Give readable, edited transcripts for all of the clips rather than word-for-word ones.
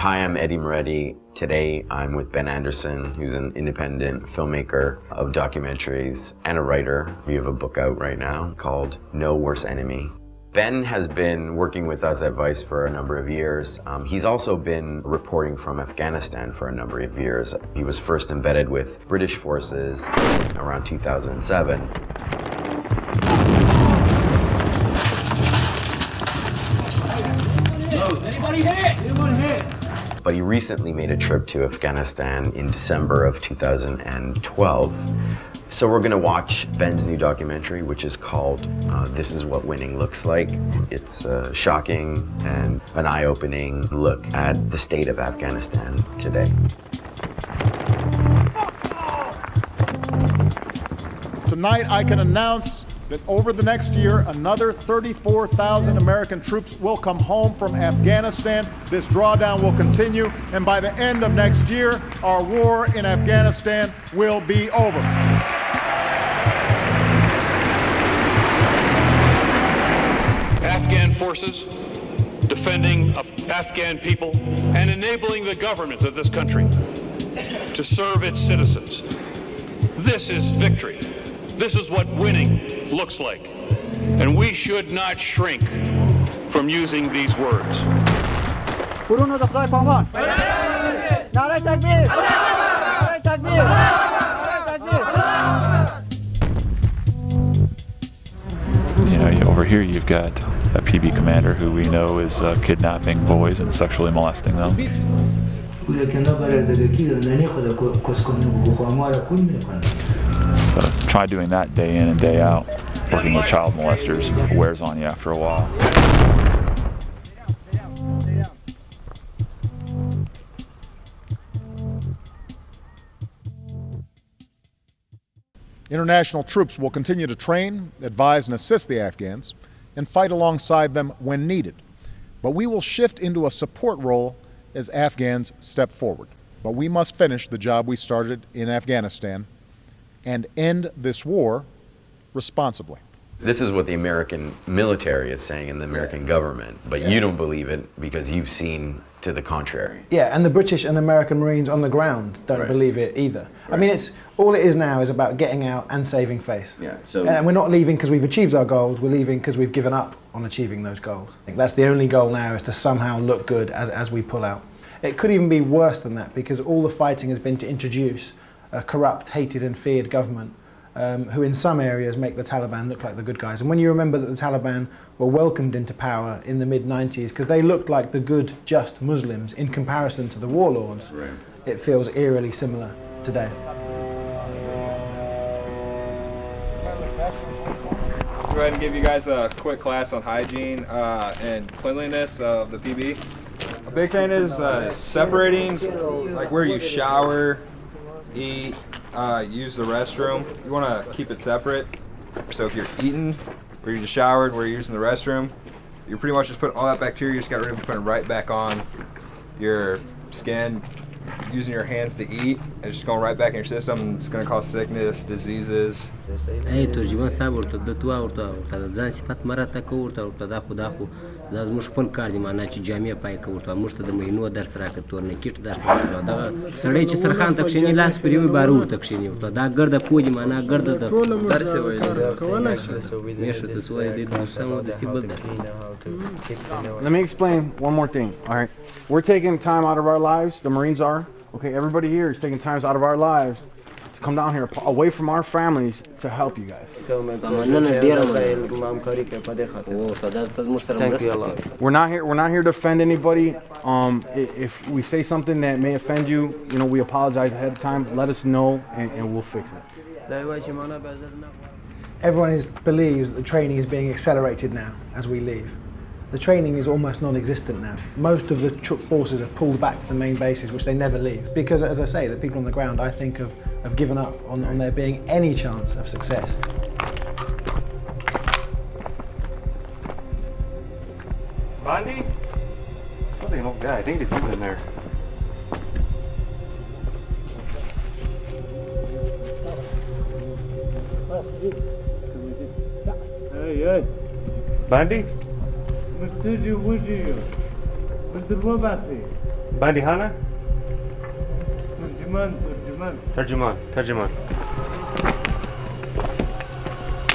Hi, I'm Eddie Moretti. Today I'm with Ben Anderson, who's an independent filmmaker of documentaries and a writer. We have a book out right now called No Worse Enemy. Ben has been working with us at Vice for a number of years. He's also been reporting from Afghanistan for a number of years. He was first embedded with British forces around 2007. Anybody hit? Anyone hit? But he recently made a trip to Afghanistan in December of 2012. So we're gonna watch Ben's new documentary, which is called This Is What Winning Looks Like. It's a shocking and an eye-opening look at the state of Afghanistan today. Tonight I can announce that over the next year, another 34,000 American troops will come home from Afghanistan. This drawdown will continue, and by the end of next year, our war in Afghanistan will be over. Afghan forces defending Afghan people and enabling the government of this country to serve its citizens. This is victory. This is what winning looks like. And we should not shrink from using these words. You know, over here you've got a PB commander who we know is kidnapping boys and sexually molesting them. So try doing that day in and day out. Working with child molesters wears on you after a while. International troops will continue to train, advise, and assist the Afghans and fight alongside them when needed. But we will shift into a support role as Afghans step forward. But we must finish the job we started in Afghanistan and end this war responsibly. This is what the American military is saying and the American government, but you don't believe it because you've seen to the contrary. Yeah, and the British and American Marines on the ground don't believe it either. I mean, all it is now is about getting out and saving face. Yeah, and we're not leaving because we've achieved our goals, we're leaving because we've given up on achieving those goals. I think that's the only goal now, is to somehow look good as we pull out. It could even be worse than that, because all the fighting has been to introduce a corrupt, hated and feared government who in some areas make the Taliban look like the good guys. And when you remember that the Taliban were welcomed into power in the mid-90s because they looked like the good, just Muslims in comparison to the warlords, it feels eerily similar today. Go ahead and give you guys a quick class on hygiene and cleanliness of the PB. A big thing is separating, like where you shower, eat, use the restroom. You want to keep it separate. So if you're eating, where you just showered, where you're using the restroom, you're pretty much just putting all that bacteria you just got rid of, putting it right back on your skin, using your hands to eat, and it's just going right back in your system. It's going to cause sickness, diseases. دا زموږ خپل کار دی، معنا چې جامع پای کوو ورته موږ ته د مینو درس راکړه، تورنیکټ درس راکړه. دا سړی چې سرخان ته کښېني لاس پرې وي باره ورته کښېني ورته دا ګرده پوه دي، معنا ګرده د درس یې ویلی میشه ته سوی دی دوستان و دستي بل درس. Let me explain one more thing, all right? We're taking time out of our lives, the Marines are, okay? Everybody here is taking time out of our lives to come down here away from our families to help you guys. We're not here to offend anybody. If we say something that may offend you, you know, we apologize ahead of time. Let us know and we'll fix it. Everyone believes that the training is being accelerated now as we leave. The training is almost non-existent now. Most of the forces have pulled back to the main bases, which they never leave. Because, as I say, the people on the ground, I think, have given up on there being any chance of success. Bondi? Sounds like an old guy. I think he's living in there. Hey. Bondi? Mas esteja hoje, mas de boa base. Bandihana? ترجمان Tarjuman.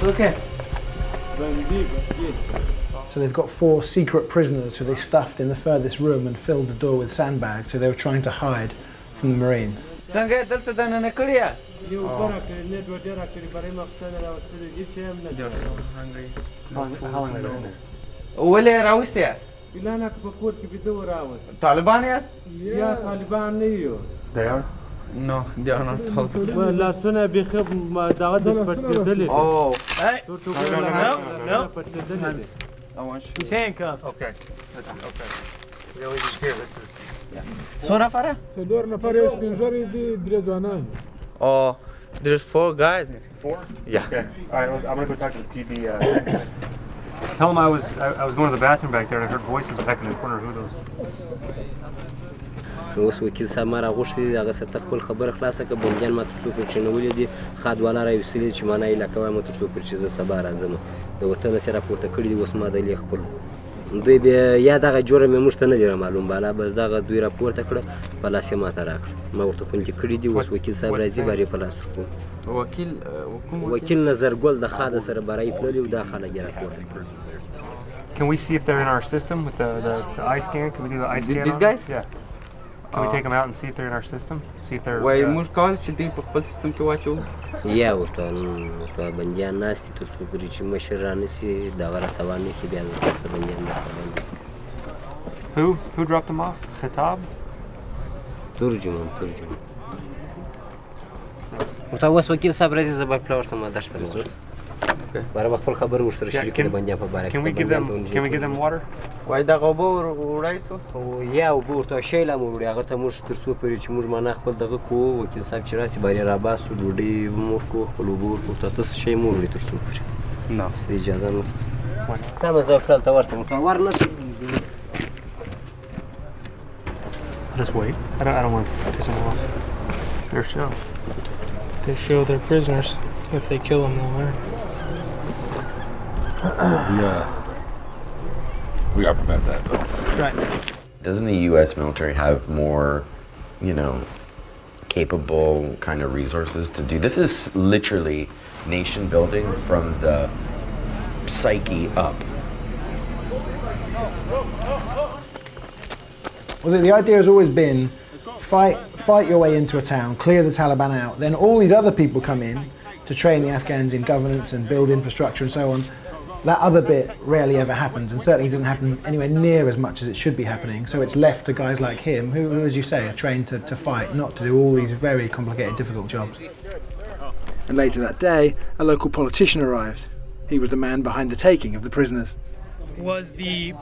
اوكي So they've got 4 secret prisoners who they stuffed in the furthest room and filled the door with sandbags, so they were trying to hide from the Marines. څنګه دلته د نن کړیا How long have they been there? ولې راوستي یاست طالبان یاست They are? No, they are not Taliban. لاسونه بیخي دغه د سپرسېدلې Oh, I want you. He's handcuffed. Okay. Okay. We always just hear this is. څو نفره څلور نفر یو سپین ږیری دي درې ځوانان Oh, there's 4 guys. 4? Yeah. Okay. All right. I'm gonna go talk to the PD. Tell them I was going to the bathroom back there and I heard voices back in the corner. Who are those? اوس وکیل صاحب ما راغوښتي دي هغه سره ته خپل خبره خلاصه کړه بندیان ما ته څوک کښېنولي دي خادوالا راویستلي چې ما نه علاقه وایم ورته څوک چې زه سبا راځم د وطن سره راپورته کړي دي اوس ما دلې خپل دوی بیا یا دغه جرم یې موږ ته نه دی معلوم بالا بس دغه دوی راپورته کړه په لاس یې ماته راکړه ما ورته خوندي کړي دي اوس وکیل صاحب راځي بار یې په لاس ورکوم وکیل نظرګل د خاده سره برای تللي و دا خلک یې راپورته کړل Can we see if they're in our system with the eye scan? Can we do the eye scan? These guys? Yeah. Can we take them out and see if they're in our system? See if they're. وای موږ کول چې دوی په خپل سیستم کې واچو یا ورته بندیان ناست دي تر څو پورې چې مشر رانیسي دغه رسوانې کې بیا ورته بندیان درته Who dropped them off? Khatab? ترجمان ورته اوس وکیل صاحب راځي زه به پلار سم درس ته ورسم باره به خپل خبر ورسره شریک د بندیان په باره کې Can we give them water? وای دغه اوبه وړای سو یا اوبه ورته شیله مو وړي هغه ته موږ تر څو پورې چې موږ معنا خپل دغه کوو وکیل صاحب چې راسي بارې راباسو ډوډۍ مو ورکوو خپل اوبه ورکوو ورته څه شی مو وړي تر څو پورې نه ستا اجازه نشته سمه زه پلار ته ورسم ورته ور نه Just wait. I don't want to piss them off. It's their show. They show their prisoners. If they kill them, they'll learn. We gotta prevent that though. Right. Doesn't the U.S. military have more, capable kind of resources to do? This is literally nation building from the psyche up. Well, the idea has always been fight your way into a town, clear the Taliban out, then all these other people come in to train the Afghans in governance and build infrastructure and so on. That other bit rarely ever happens, and certainly doesn't happen anywhere near as much as it should be happening. So it's left to guys like him, who as you say, are trained to fight, not to do all these very complicated, difficult jobs. And later that day, a local politician arrived. He was the man behind the taking of the prisoners. Was the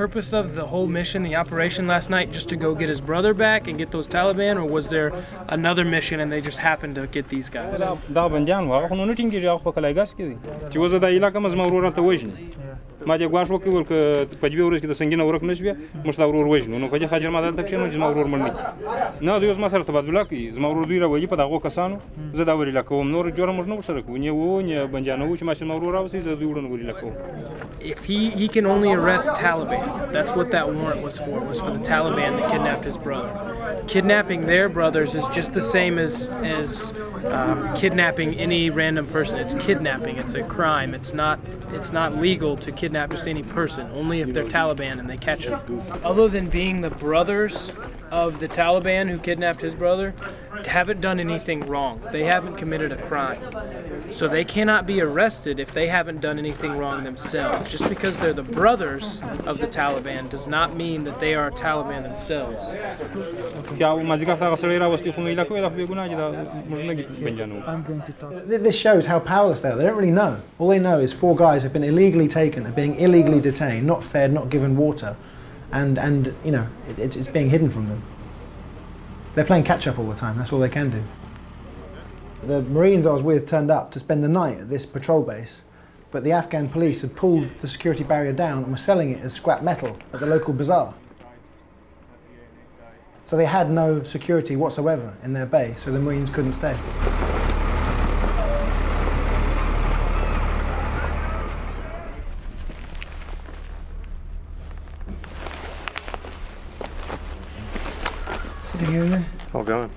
purpose of the whole mission, the operation last night, just to go get his brother back and get those Taliban, or was there another mission and they just happened to get these guys? دا بندیان هغه خو نه ټینګېږي هغه په کلایګاس کې دي چې اوس د علاقه مې زما ورور هلته وژني ما دې ګواښ وکړ ول که په دې ورځ کې د سنګینه ورک نه شوې موږ ستا ورور وژنو نو په دې خاطر ما دلته کښېنم چې زما ورور مړ نه کړي نه دوی اوس ما سره تبادله کوي زما ورور دوی راولي په دغو کسانو زه دا وریله کوم نور جوړه موږ نه ورسره کوو نه وو نه بندیان وو چې ما زما ورور راوسي زه دوی وړاندې وریله کوم If he can only arrest Taliban, that's what that warrant was for the Taliban that kidnapped his brother. Kidnapping their brothers is just the same as kidnapping any random person. It's kidnapping. It's a crime. It's not legal to kidnap just any person, only if they're Taliban and they catch them. Other than being the brothers of the Taliban who kidnapped his brother, haven't done anything wrong. They haven't committed a crime. So they cannot be arrested if they haven't done anything wrong themselves. Just because they're the brothers of the Taliban does not mean that they are Taliban themselves. This shows how powerless they are. They don't really know. All they know is 4 guys have been illegally taken, are being illegally detained, not fed, not given water, and it's being hidden from them. They're playing catch-up all the time. That's all they can do. The Marines I was with turned up to spend the night at this patrol base, but the Afghan police had pulled the security barrier down and were selling it as scrap metal at the local bazaar. So they had no security whatsoever in their base, so the Marines couldn't stay. All gone.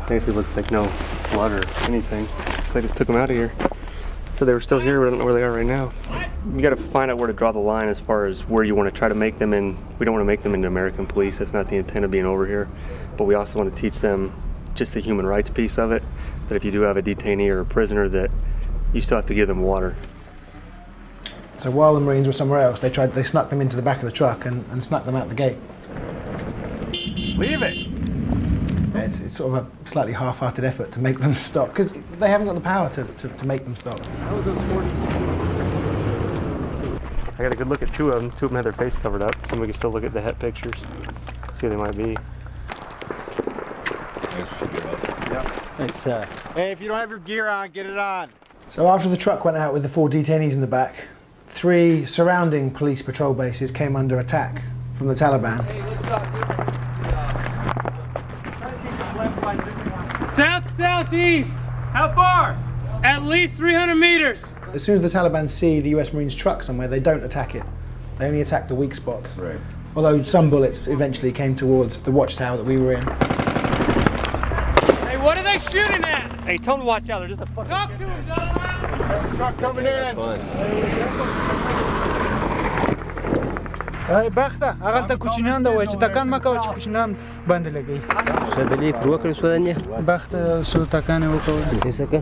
Thankfully, looks like no blood or anything. So I just took them out of here. So they were still here, but I don't know where they are right now. You got to find out where to draw the line as far as where you want to try to make them in. We don't want to make them into American police. That's not the intent of being over here. But we also want to teach them just the human rights piece of it. That if you do have a detainee or a prisoner, that you still have to give them water. So while the Marines were somewhere else, they snuck them into the back of the truck and snuck them out the gate. Leave it! It's sort of a slightly half-hearted effort to make them stop, because they haven't got the power to make them stop. How was those 40? I got a good look at 2 of them. 2 of them had their face covered up, so we can still look at the head pictures, see who they might be. It's hey, if you don't have your gear on, get it on. So after the truck went out with the 4 detainees in the back, 3 surrounding police patrol bases came under attack from the Taliban. South-southeast. How far? At least 300 meters. As soon as the Taliban see the US Marines truck somewhere, they don't attack it. They only attack the weak spots. Right. Although some bullets eventually came towards the watchtower that we were in. Hey, what are they shooting at? Hey, tell them to watch out. They're just a fucking... Talk to them, Donald. Truck coming in. Hey, بخته هغه ته کوچنیان دا وای چې تکان مکو چې کوچنیان باندې لګي شدلی پروکر سودانیه بخته سو تکان وکړ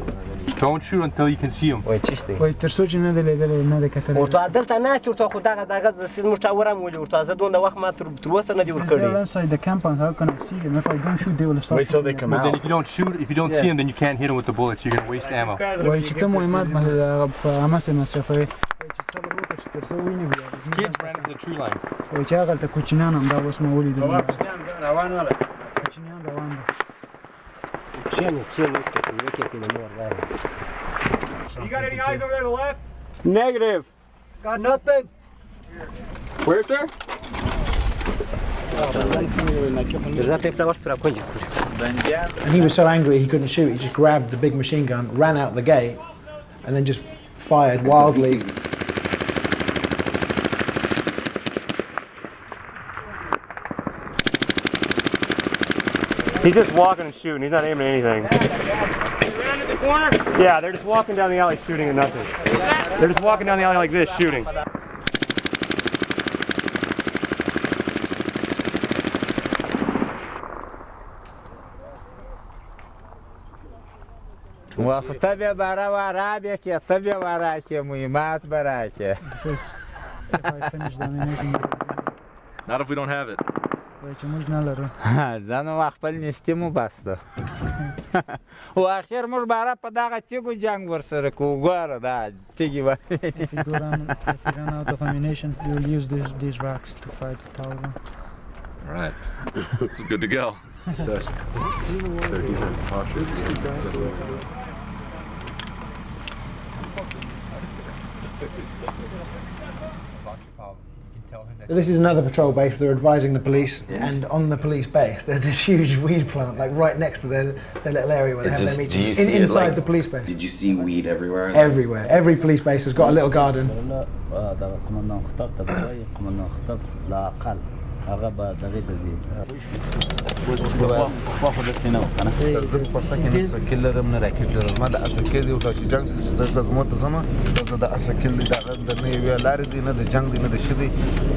Don't shoot until you can see them. وای چشته وای تر څو چې نه دی لیدل نه دی کتل ورته دلته ناس ورته خو دغه سیز مشاورم ولې ورته زه دوه وخت ما تر اوسه نه دی ورکړی inside the compound how can I see them if I don't shoot they will stop Wait till they come But out. then if you don't see them, then you can't hit them with the bullets. You're gonna waste ammo. وای چې ته مهمات په اماسه مصرفوي چې صبر وکړه چې تر څو ویني بیا Kids ran into the tree line. وای چې هغه ته کوچنیان هم دا اوس ما ولیدل روان ولا کوچنیان روان دي You got any eyes over there to the left? Negative. Got nothing. Where, sir? And he was so angry he couldn't shoot. He just grabbed the big machine gun, ran out the gate, and then just fired wildly. He's just walking and shooting. He's not aiming at anything. Around at the corner. Yeah, they're just walking down the alley shooting at nothing. They're just walking down the alley like this, shooting. وقتبه برای ورابیه که تبه ورای که مهمات برای که. Not if we don't have it. وای چې موږ نه لرو زن و خپل نیستیمو بسته و اخیر موږ برای په دغه تیګو جنگ ورسره کو ګوره دا تیګي و if you run out of ammunition you will use these rocks to fight the Taliban. All right. Good to go. This is another patrol base. They're advising the police, and on the police base, there's this huge weed plant, like right next to their little area where they have their meetings. Inside the police base. Did you see weed everywhere? Everywhere. Every police base has got a little garden. خو د سینه وکنه زه په سکه نه سکل لرم نه راکټ لرم ما د اسکل دی او چې جنگ ست د زموت زما د اسکل دی د نه وی لار دی نه د جنگ دی نه د شدي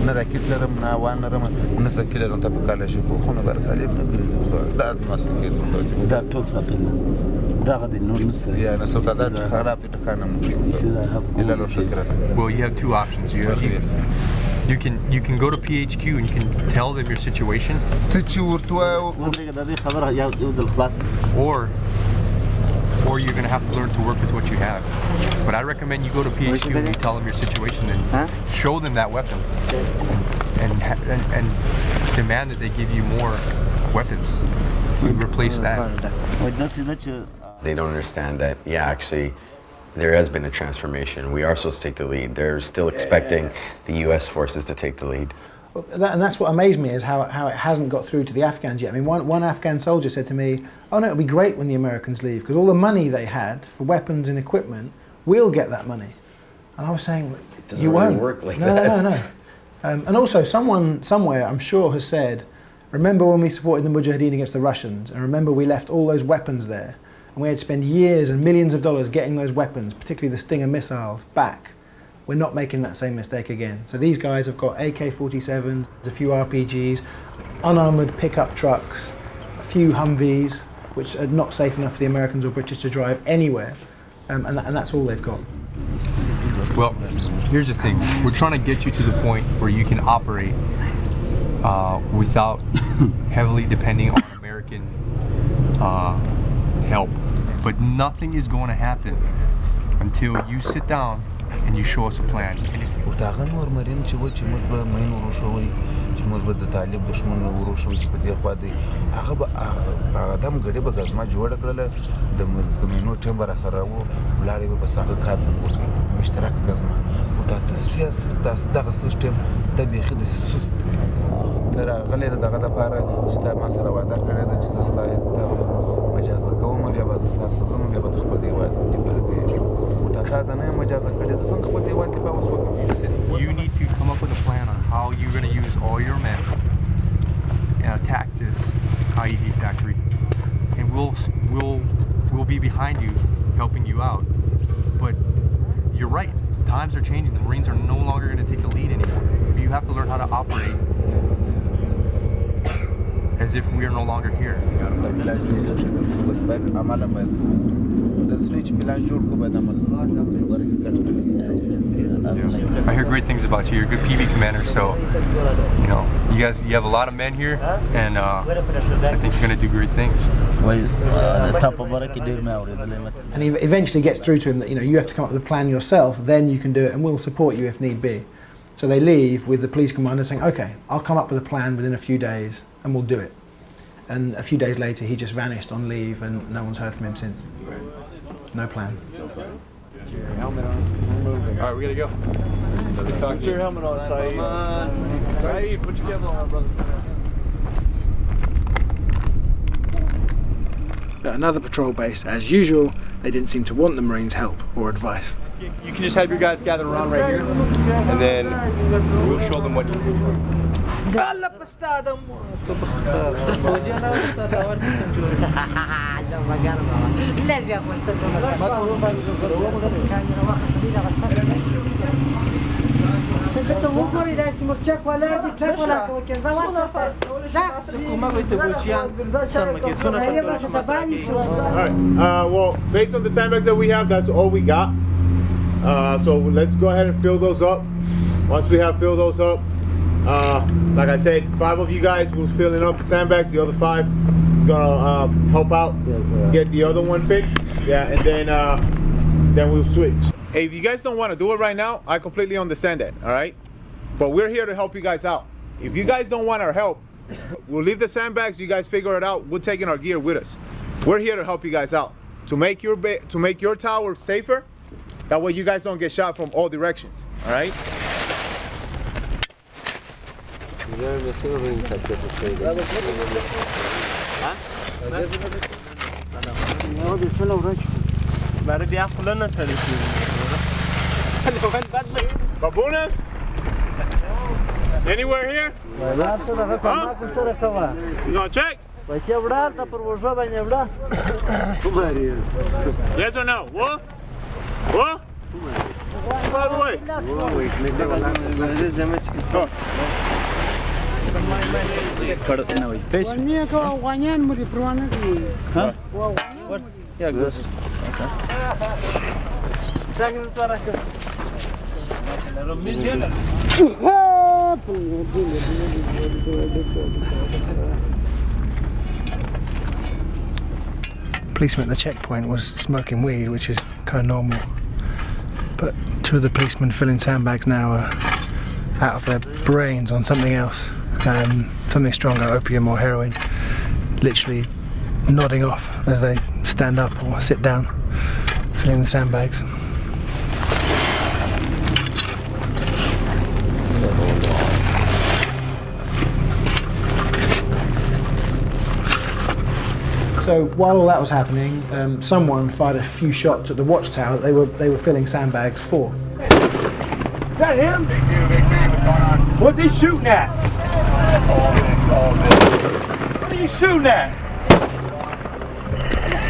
نه راکټ لرم نه وان لرم نه سکل لرم ته په کاله شي کو خو نه بر طالب نه دا مسکل دا ټول سکل دغه د نور نسره یا نه سودا دا خراب دي کنه الا لو شکر Well, you have 2 options. You can go to PHQ and you can tell them your situation. Or you're going to have to learn to work with what you have. But I recommend you go to PHQ and you tell them your situation and show them that weapon and demand that they give you more weapons to replace that. They don't understand that, yeah, actually, there has been a transformation. We are supposed to take the lead. They're still expecting the U.S. forces to take the lead. Well, and that's what amazed me is how it hasn't got through to the Afghans yet. I mean, one Afghan soldier said to me, "Oh no, it'll be great when the Americans leave because all the money they had for weapons and equipment, we'll get that money." And I was saying, It doesn't "You really won't work like no, that." No. And also, someone somewhere, I'm sure, has said, Remember when we supported the Mujahideen against the Russians, and remember we left all those weapons there, and we had to spend years and millions of dollars getting those weapons, particularly the Stinger missiles, back. We're not making that same mistake again. So these guys have got AK-47s, a few RPGs, unarmoured pickup trucks, a few Humvees, which are not safe enough for the Americans or British to drive anywhere, and that's all they've got. Well, here's the thing. We're trying to get you to the point where you can operate without heavily depending on American help. But nothing is going to happen until you sit down and you show us a plan. چې موږ به د طالب دشمن ورو شو چې په دې خوا دی هغه به هغه دم غړي به غزما جوړه کړله د مینو ټیم به راسره وو ولاړې به بس هغه کار وکړي مشترک غزما او دا دغه سیستم د بیخي د سیست تر غلې دغه د پاره چې تا ما سره وعده کړې ده چې زستا دغه مجاز کوم بیا به اساس زموږ بیا به خپل دی وای دی پاره او دا تازه نه مجاز کړې زه څنګه خپل دی وای دی په اوس وکړم. You need to come up with a plan on how you're going to use all your men and attack this IED factory, and we'll be behind you, helping you out. But you're right, times are changing. The Marines are no longer going to take the lead anymore. You have to learn how to operate as if we are no longer here. I hear great things about you. You're a good PB commander, so you have a lot of men here, and I think you're going to do great things. And he eventually gets through to him that you have to come up with a plan yourself, then you can do it, and we'll support you if need be. So they leave with the police commander saying, okay, I'll come up with a plan within a few days and we'll do it. And a few days later he just vanished on leave and no one's heard from him since. No plan. Helmet on. Alright, we gotta go. Put your helmet on, Saeed. Saeed, put your helmet on, brother. At another patrol base, as usual, they didn't seem to want the Marines' help or advice. You can just have your guys gather around right here, and then we'll show them what you do. Well, based on the sandbags that we have, that's all we got. So let's go ahead and fill those up. Once we have filled those up, like I said, 5 of you guys will filling up the sandbags. The other 5 is gonna help out, get the other one fixed. Yeah, and then we'll switch. Hey, if you guys don't want to do it right now, I completely understand that. All right, but we're here to help you guys out. If you guys don't want our help, we'll leave the sandbags. You guys figure it out. We're taking our gear with us. We're here to help you guys out to make your tower safer. That way you guys don't get shot from all directions, all right? Babunas? Anywhere here? Huh? You gonna check? Yes or no? What? What? By the way. Policeman at the checkpoint was smoking weed, which is kind of normal. But 2 of the policemen filling sandbags now are out of their brains on something else. Something stronger, opium or heroin. Literally nodding off as they stand up or sit down, filling the sandbags. So while all that was happening, someone fired a few shots at the watchtower that they were filling sandbags for. Is that him? What's he shooting at? What are you shooting at?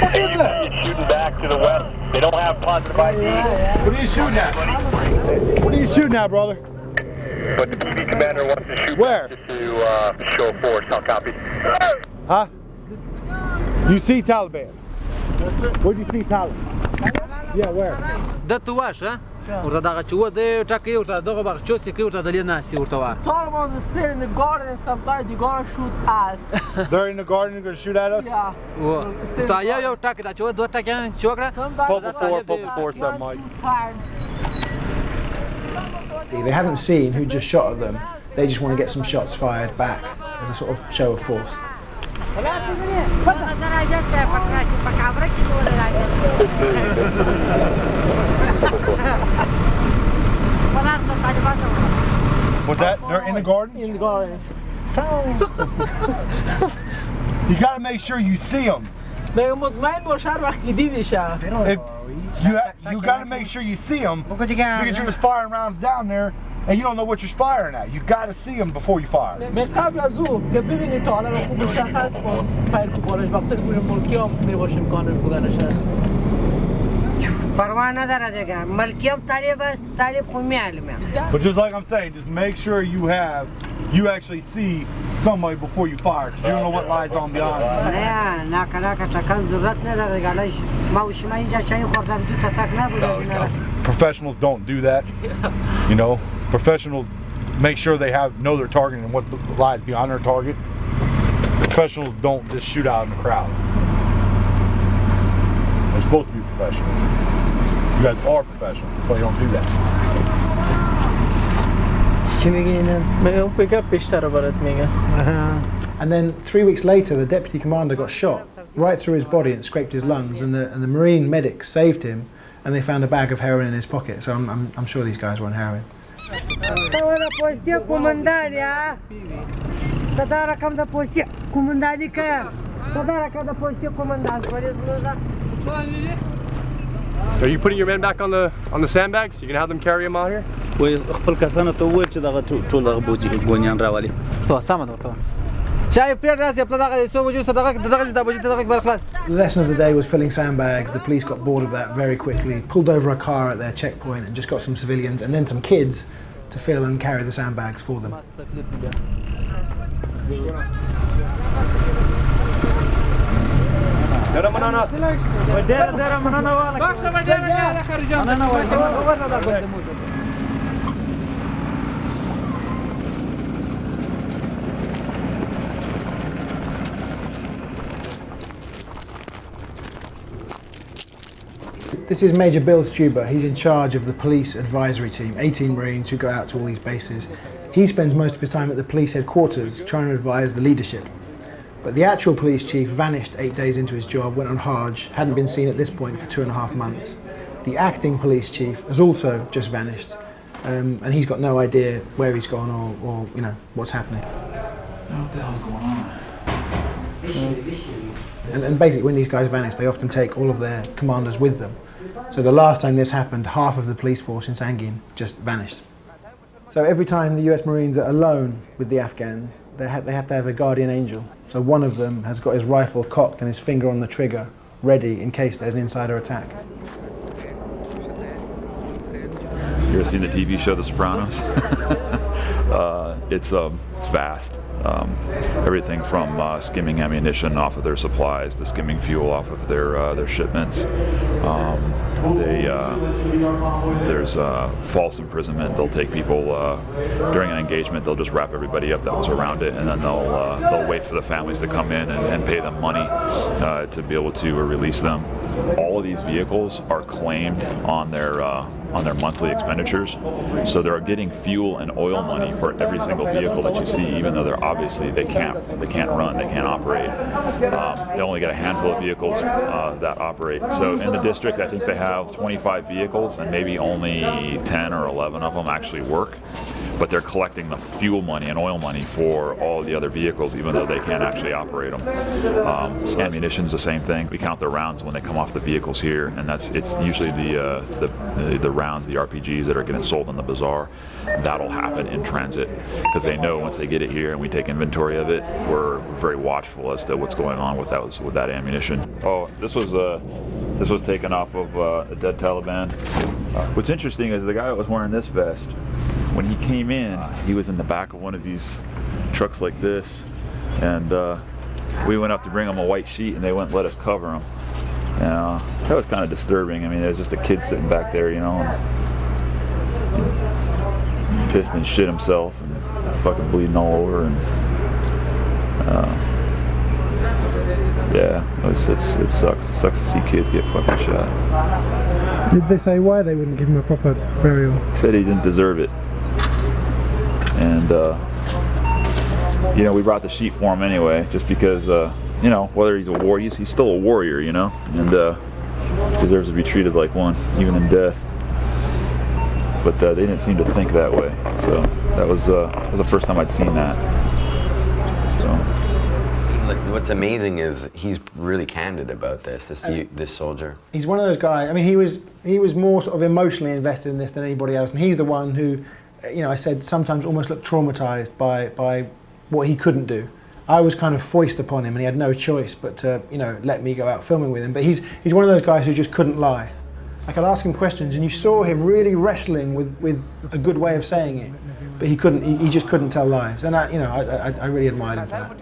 What is it? Shooting back to the west. They don't have positive ID. What are you shooting at? What are you shooting at, brother? But the PD commander wants to shoot where? To show force. I'll copy. Huh? You see Taliban? Where'd you see Taliban? Yeah, where? ده تو واشه ورته دغه چې و د ټکی ورته دغه بغچو سکی ورته دلې ناسي ورته وا Taliban is still in the garden and some guy they gonna shoot us. They're in the garden, they're gonna shoot at us? Yeah. ورته یو ټکی دا چې و دوه ټکی چې وکړه Purple 4, 7 Mike. They haven't seen who just shot at them. They just want to get some shots fired back as a sort of show of force. What's that? They're in the garden? In the gardens. You gotta make sure you see them. You gotta make sure you see them because you're just firing rounds down there and you don't know what you're firing at. You gotta see them before you fire. قبل از او که ببینید تا الان خوب مشخص باز فایر کوبالش وقتی گوره ملکی هم میباشه امکان بودنش هست پروا نداره دیگه ملکی هم طالب خون میعلمه. But just like I'm saying, just make sure you actually see somebody before you fire because you don't know what lies on beyond. نه که چکن ضرورت نداره دیگه ما و شما اینجا چای خوردم دو تا تک نبود. Professionals don't do that. You know, professionals make sure they know their target and what lies beyond their target. Professionals don't just shoot out in the crowd. They're supposed to be professionals. You guys are professionals. That's why you don't do that. And then 3 weeks later, the deputy commander got shot right through his body and scraped his lungs, and the Marine medics saved him, and they found a bag of heroin in his pocket. So I'm sure these guys were on heroin. Are you putting your men back on the sandbags? You gonna have them carry them out here? خپل کسانو ته وویل چې دغه ټول دغه بوجیان راولي تو سم ده ورته چای پیر راځي په دغه څو وجو صدقه دغه بوجي دغه بل خلاص. The lesson of the day was filling sandbags. The police got bored of that very quickly, pulled over a car at their checkpoint and just got some civilians and then some kids to fill and carry the sandbags for them. This is Major Bill Stuber. He's in charge of the police advisory team, 18 Marines who go out to all these bases. He spends most of his time at the police headquarters trying to advise the leadership. But the actual police chief vanished 8 days into his job, went on Hajj, hadn't been seen at this point for 2.5 months. The acting police chief has also just vanished, and he's got no idea where he's gone or you know what's happening. What the hell's going on? And basically when these guys vanish, they often take all of their commanders with them. So the last time this happened, half of the police force in Sangin just vanished. So every time the US Marines are alone with the Afghans, they have to have a guardian angel. So one of them has got his rifle cocked and his finger on the trigger, ready in case there's an insider attack. You ever seen the TV show The Sopranos? It's vast. Everything from skimming ammunition off of their supplies to skimming fuel off of their shipments. There's false imprisonment. They'll take people during an engagement. They'll just wrap everybody up that was around it, and then they'll wait for the families to come in and pay them money to be able to release them. All of these vehicles are claimed on their monthly expenditures, so they're getting fuel and oil money for every single vehicle that you see, even though they can't run, they can't operate. They only get a handful of vehicles that operate. So in the district, I think they have 25 vehicles, and maybe only 10 or 11 of them actually work. but they're collecting the fuel money and oil money for all the other vehicles, even though they can't actually operate them. Ammunition's the same thing. We count their rounds when they come off the vehicles here, and it's usually the rounds, the RPGs that are getting sold in the bazaar. That'll happen in transit because they know once they get it here and we take inventory of it, we're very watchful as to what's going on with that ammunition. Oh, this was taken off of a dead Taliban. What's interesting is the guy that was wearing this vest, when he came in, he was in the back of one of these trucks like this, and we went up to bring him a white sheet and they wouldn't let us cover him. That was kind of disturbing. I mean, there's just a kid sitting back there, and pissed and shit himself and fucking bleeding all over, and yeah, it sucks. It sucks to see kids get fucking shot. Did they say why they wouldn't give him a proper burial? Said he didn't deserve it, and we brought the sheet for him anyway, just because whether he's a warrior, he's still a warrior, and deserves to be treated like one, even in death. But they didn't seem to think that way, so that was the first time I'd seen that. So. What's amazing is he's really candid about this soldier. He's one of those guys. I mean, he was more sort of emotionally invested in this than anybody else, and he's the one who, I said sometimes almost looked traumatized by what he couldn't do. I was kind of foisted upon him, and he had no choice but to let me go out filming with him. But he's one of those guys who just couldn't lie. I could ask him questions, and you saw him really wrestling with a good way of saying it, but he couldn't. He just couldn't tell lies, and I really admired him for that.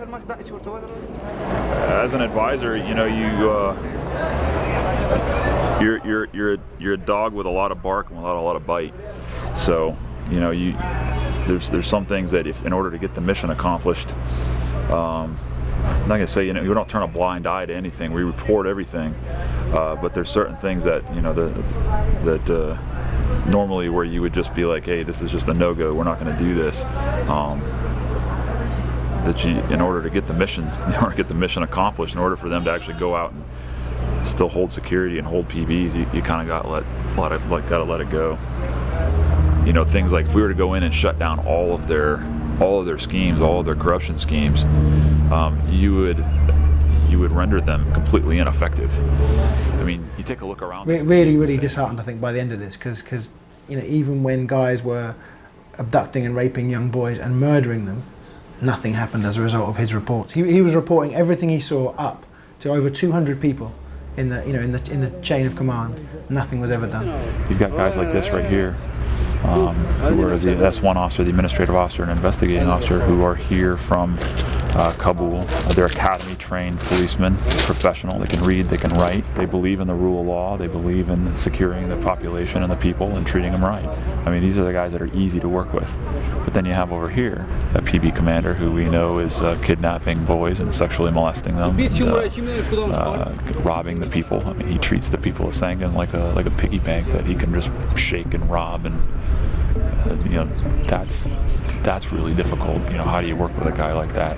As an advisor, you're a dog with a lot of bark and a lot of bite. So there's some things that in order to get the mission accomplished. I'm not gonna say we don't turn a blind eye to anything. We report everything, but there's certain things that that normally where you would just be like, hey, this is just a no-go. We're not going to do this. In order to get the mission, accomplished, in order for them to actually go out and still hold security and hold PBs, you kind of got to let it go. Things like if we were to go in and shut down all of their schemes, all of their corruption schemes, you would render them completely ineffective. I mean, you take a look around. Really disheartened, I think, by the end of this, because even when guys were abducting and raping young boys and murdering them, nothing happened as a result of his reports. He was reporting everything he saw up to over 200 people in the chain of command. Nothing was ever done. You've got guys like this right here. Who are the S1 officer, the administrative officer, and investigating officer who are here from Kabul. They're academy-trained policemen, professional. They can read, they can write. They believe in the rule of law. They believe in securing the population and the people and treating them right. I mean, these are the guys that are easy to work with. But then you have over here a PB commander who we know is kidnapping boys and sexually molesting them, and, robbing the people. I mean, he treats the people of Sangin like a piggy bank that he can just shake and rob, and that's really difficult. How do you work with a guy like that?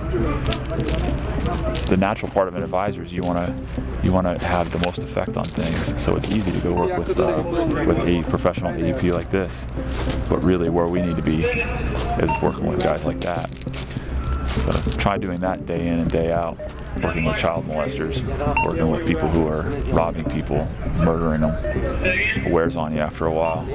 The natural part of an advisor is you want to have the most effect on things. So it's easy to go work with a professional ADP like this. But really, where we need to be is working with guys like that. So try doing that day in and day out. Working with child molesters, working with people who are robbing people, murdering them. It wears on you after a while.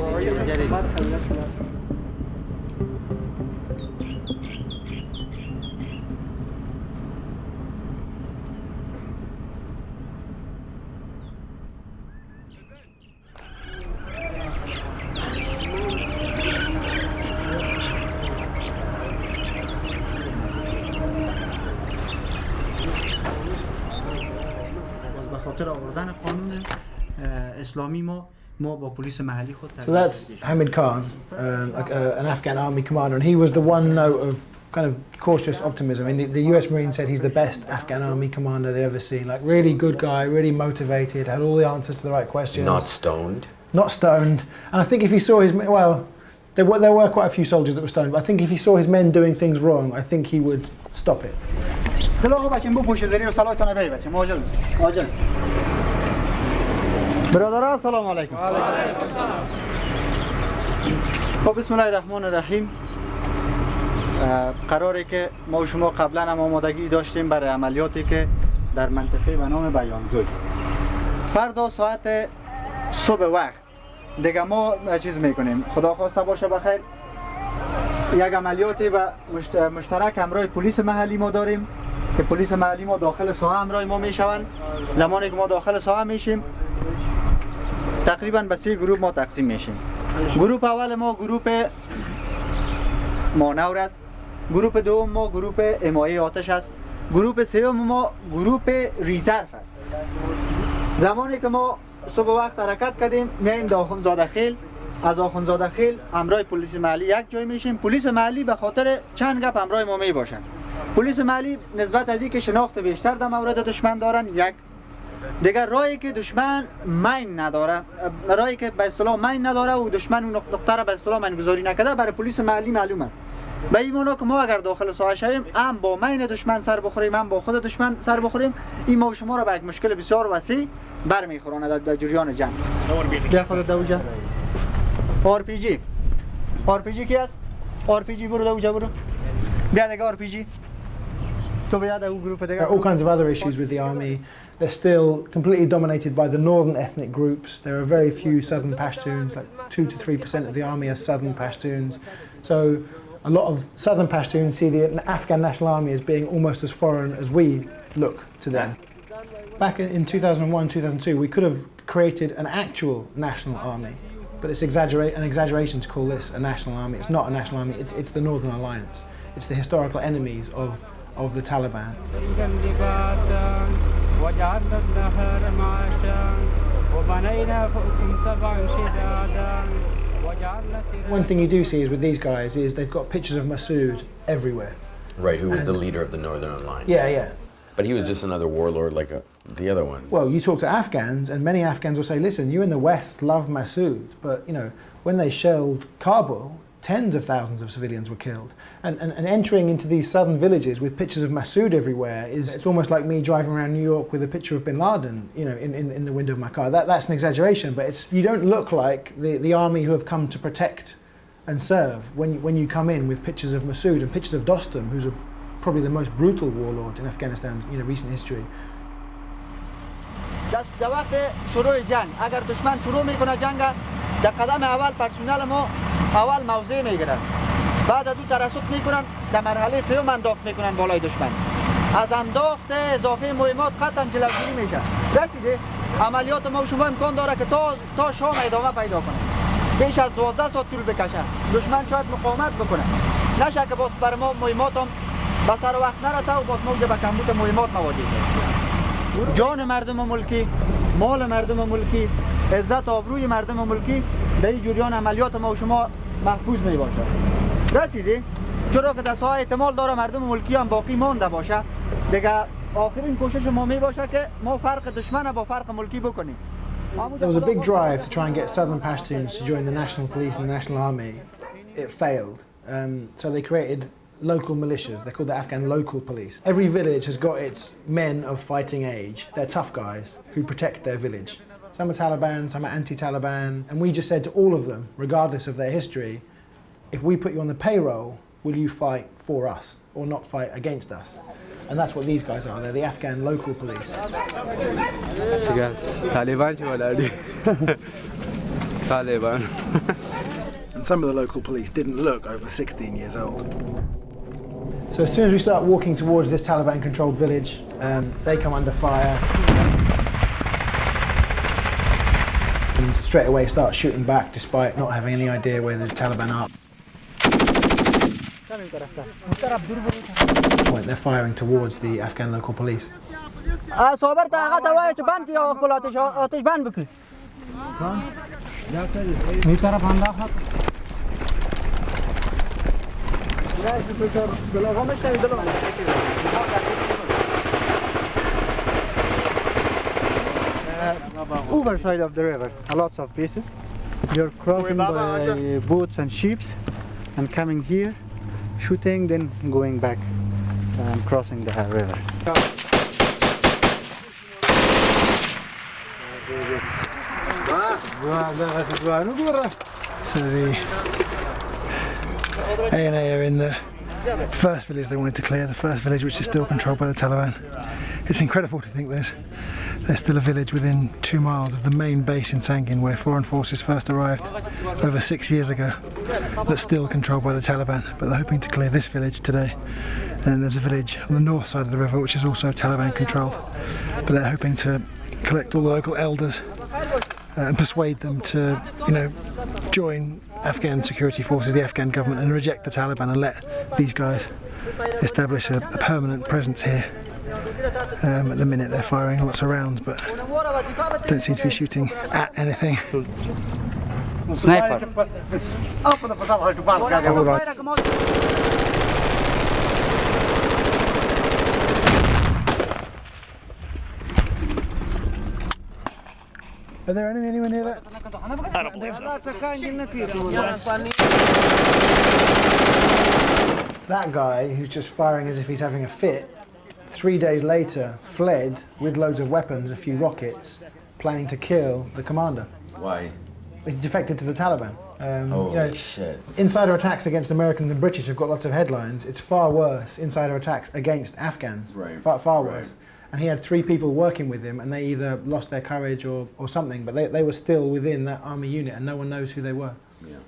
So that's Hamid Khan, an Afghan army commander, and he was the one note of kind of cautious optimism. I mean, the US Marine said he's the best Afghan army commander they've ever seen. Like, really good guy, really motivated, had all the answers to the right questions. Not stoned. Not stoned. And I think if he saw his, there were quite a few soldiers that were stoned, but I think if he saw his men doing things wrong, I think he would stop it. برادران سلام علیکم. خب بسم الله الرحمن الرحیم. قراره که ما و شما قبلا هم آمادگی داشتیم برای عملیاتی که در منطقه به نام بیانزوی. فردا ساعت صبح وقت دیگه ما چیز میکنیم، خدا خواسته باشه بخیر، یک عملیاتی به مشترک همراه پلیس محلی ما داریم که پلیس محلی ما داخل ساحه همراه ما میشوند. زمانی که ما داخل ساحه میشیم تقریبا به 3 گروه ما تقسیم میشیم. گروه اول ما گروه مانور است، گروه دوم ما گروه حمایه آتش است، گروه سوم ما گروه ریزرو است. زمانی که ما صبح وقت حرکت کردیم میایم در آخوندزاده خیل، از آخوندزاده خیل همراه پلیس محلی یک جای میشیم. پلیس محلی به خاطر چند گپ همراه ما میباشند. پلیس محلی نسبت از اینکه شناخت بیشتر در مورد دشمن دارن، یک دیگر راهی که دشمن مین نداره، راهی که به اصطلاح مین نداره و دشمن اون نقطه را به اصطلاح مین گذاری نکرده برای پلیس محلی معلوم است. به این معنی که ما اگر داخل ساحه شویم هم با مین دشمن سر بخوریم هم با خود دشمن سر بخوریم، این ما و شما را به یک مشکل بسیار وسیع برمیخوراند در جریان جنگ. بیا خودت دوجا. RPG کی است؟ RPG برو دوجا برو. بیا دیگه RPG. تو بیا در گروه دیگه. There are all kinds of other issues with the army. They're still completely dominated by the northern ethnic groups. There are very few southern Pashtuns, like 2 to 3% of the army are southern Pashtuns. So a lot of southern Pashtuns see the Afghan National Army as being almost as foreign as we look to them. Back in 2001, 2002, we could have created an actual national army, but it's an exaggeration to call this a national army. It's not a national army, it's the Northern Alliance. It's the historical enemies of the Taliban. One thing you do see is with these guys is they've got pictures of Massoud everywhere. Right, who was the leader of the Northern Alliance. Yeah. But he was just another warlord like the other one. Well, you talk to Afghans and many Afghans will say, listen, you in the West love Massoud, but you know, when they shelled Kabul, tens of thousands of civilians were killed. And entering into these southern villages with pictures of Massoud everywhere it's almost like me driving around New York with a picture of Bin Laden, you know, in the window of my car. That's an exaggeration, but you don't look like the army who have come to protect and serve when you come in with pictures of Massoud and pictures of Dostum, who's probably the most brutal warlord in Afghanistan's recent history. در وقت شروع جنگ اگر دشمن شروع میکنه جنگ، در قدم اول پرسونل ما اول موضع میگیرن، بعد از او ترصد میکنن، در مرحله سوم انداخت میکنن بالای دشمن. از انداخت اضافه مهمات قطعا جلوگیری میشه. رسیده عملیات ما و شما امکان داره که تا شام ادامه پیدا کنه، بیش از 12 ساعت طول بکشه. دشمن شاید مقاومت بکنه، نشه که باز بر ما مهمات هم به سر وقت نرسه و باز ما به کمبود مهمات مواجه شد. جان مردم ملکی، مال مردم ملکی، عزت و آبروی مردم ملکی در این جریان عملیات ما و شما محفوظ می باشه. رسیدی؟ چرا که در ساحه احتمال داره مردم ملکی هم باقی مانده باشه، دیگه آخرین کوشش ما می باشه که ما فرق دشمن با فرق ملکی بکنیم. There was a big drive to try and get southern Pashtuns to join the national police and the national army. It failed. So they created local militias. They're called the Afghan local police. Every village has got its men of fighting age. They're tough guys who protect their village. Some are Taliban, some are anti-Taliban. And we just said to all of them, regardless of their history, if we put you on the payroll, will you fight for us or not fight against us? And that's what these guys are. They're the Afghan local police. Taliban. And some of the local police didn't look over 16 years old. So as soon as we start walking towards this Taliban-controlled village, they come under fire and straight away start shooting back despite not having any idea where the Taliban are. They're firing towards the Afghan local police. Overside of the river, lots of pieces. You're crossing by boats and ships and coming here, shooting, then going back and crossing the river. So the ANA are in the First village they wanted to clear, the first village which is still controlled by the Taliban. It's incredible to think there's still a village within 2 miles of the main base in Sangin where foreign forces first arrived over 6 years ago that's still controlled by the Taliban, but they're hoping to clear this village today. And then there's a village on the north side of the river which is also Taliban controlled, but they're hoping to collect all the local elders and persuade them to, join Afghan security forces, the Afghan government, and reject the Taliban and let these guys establish a permanent presence here. At the minute they're firing lots of rounds, but don't seem to be shooting at anything. Sniper. Are there anyone near that? I don't believe so. That guy who's just firing as if he's having a fit, 3 days later fled with loads of weapons, a few rockets, planning to kill the commander. Why? He defected to the Taliban. Holy shit. Insider attacks against Americans and British have got lots of headlines. It's far worse, insider attacks against Afghans. Right. Far worse. And he had 3 people working with him and they either lost their courage or something, but they were still within that army unit and no one knows who they were. Yeah.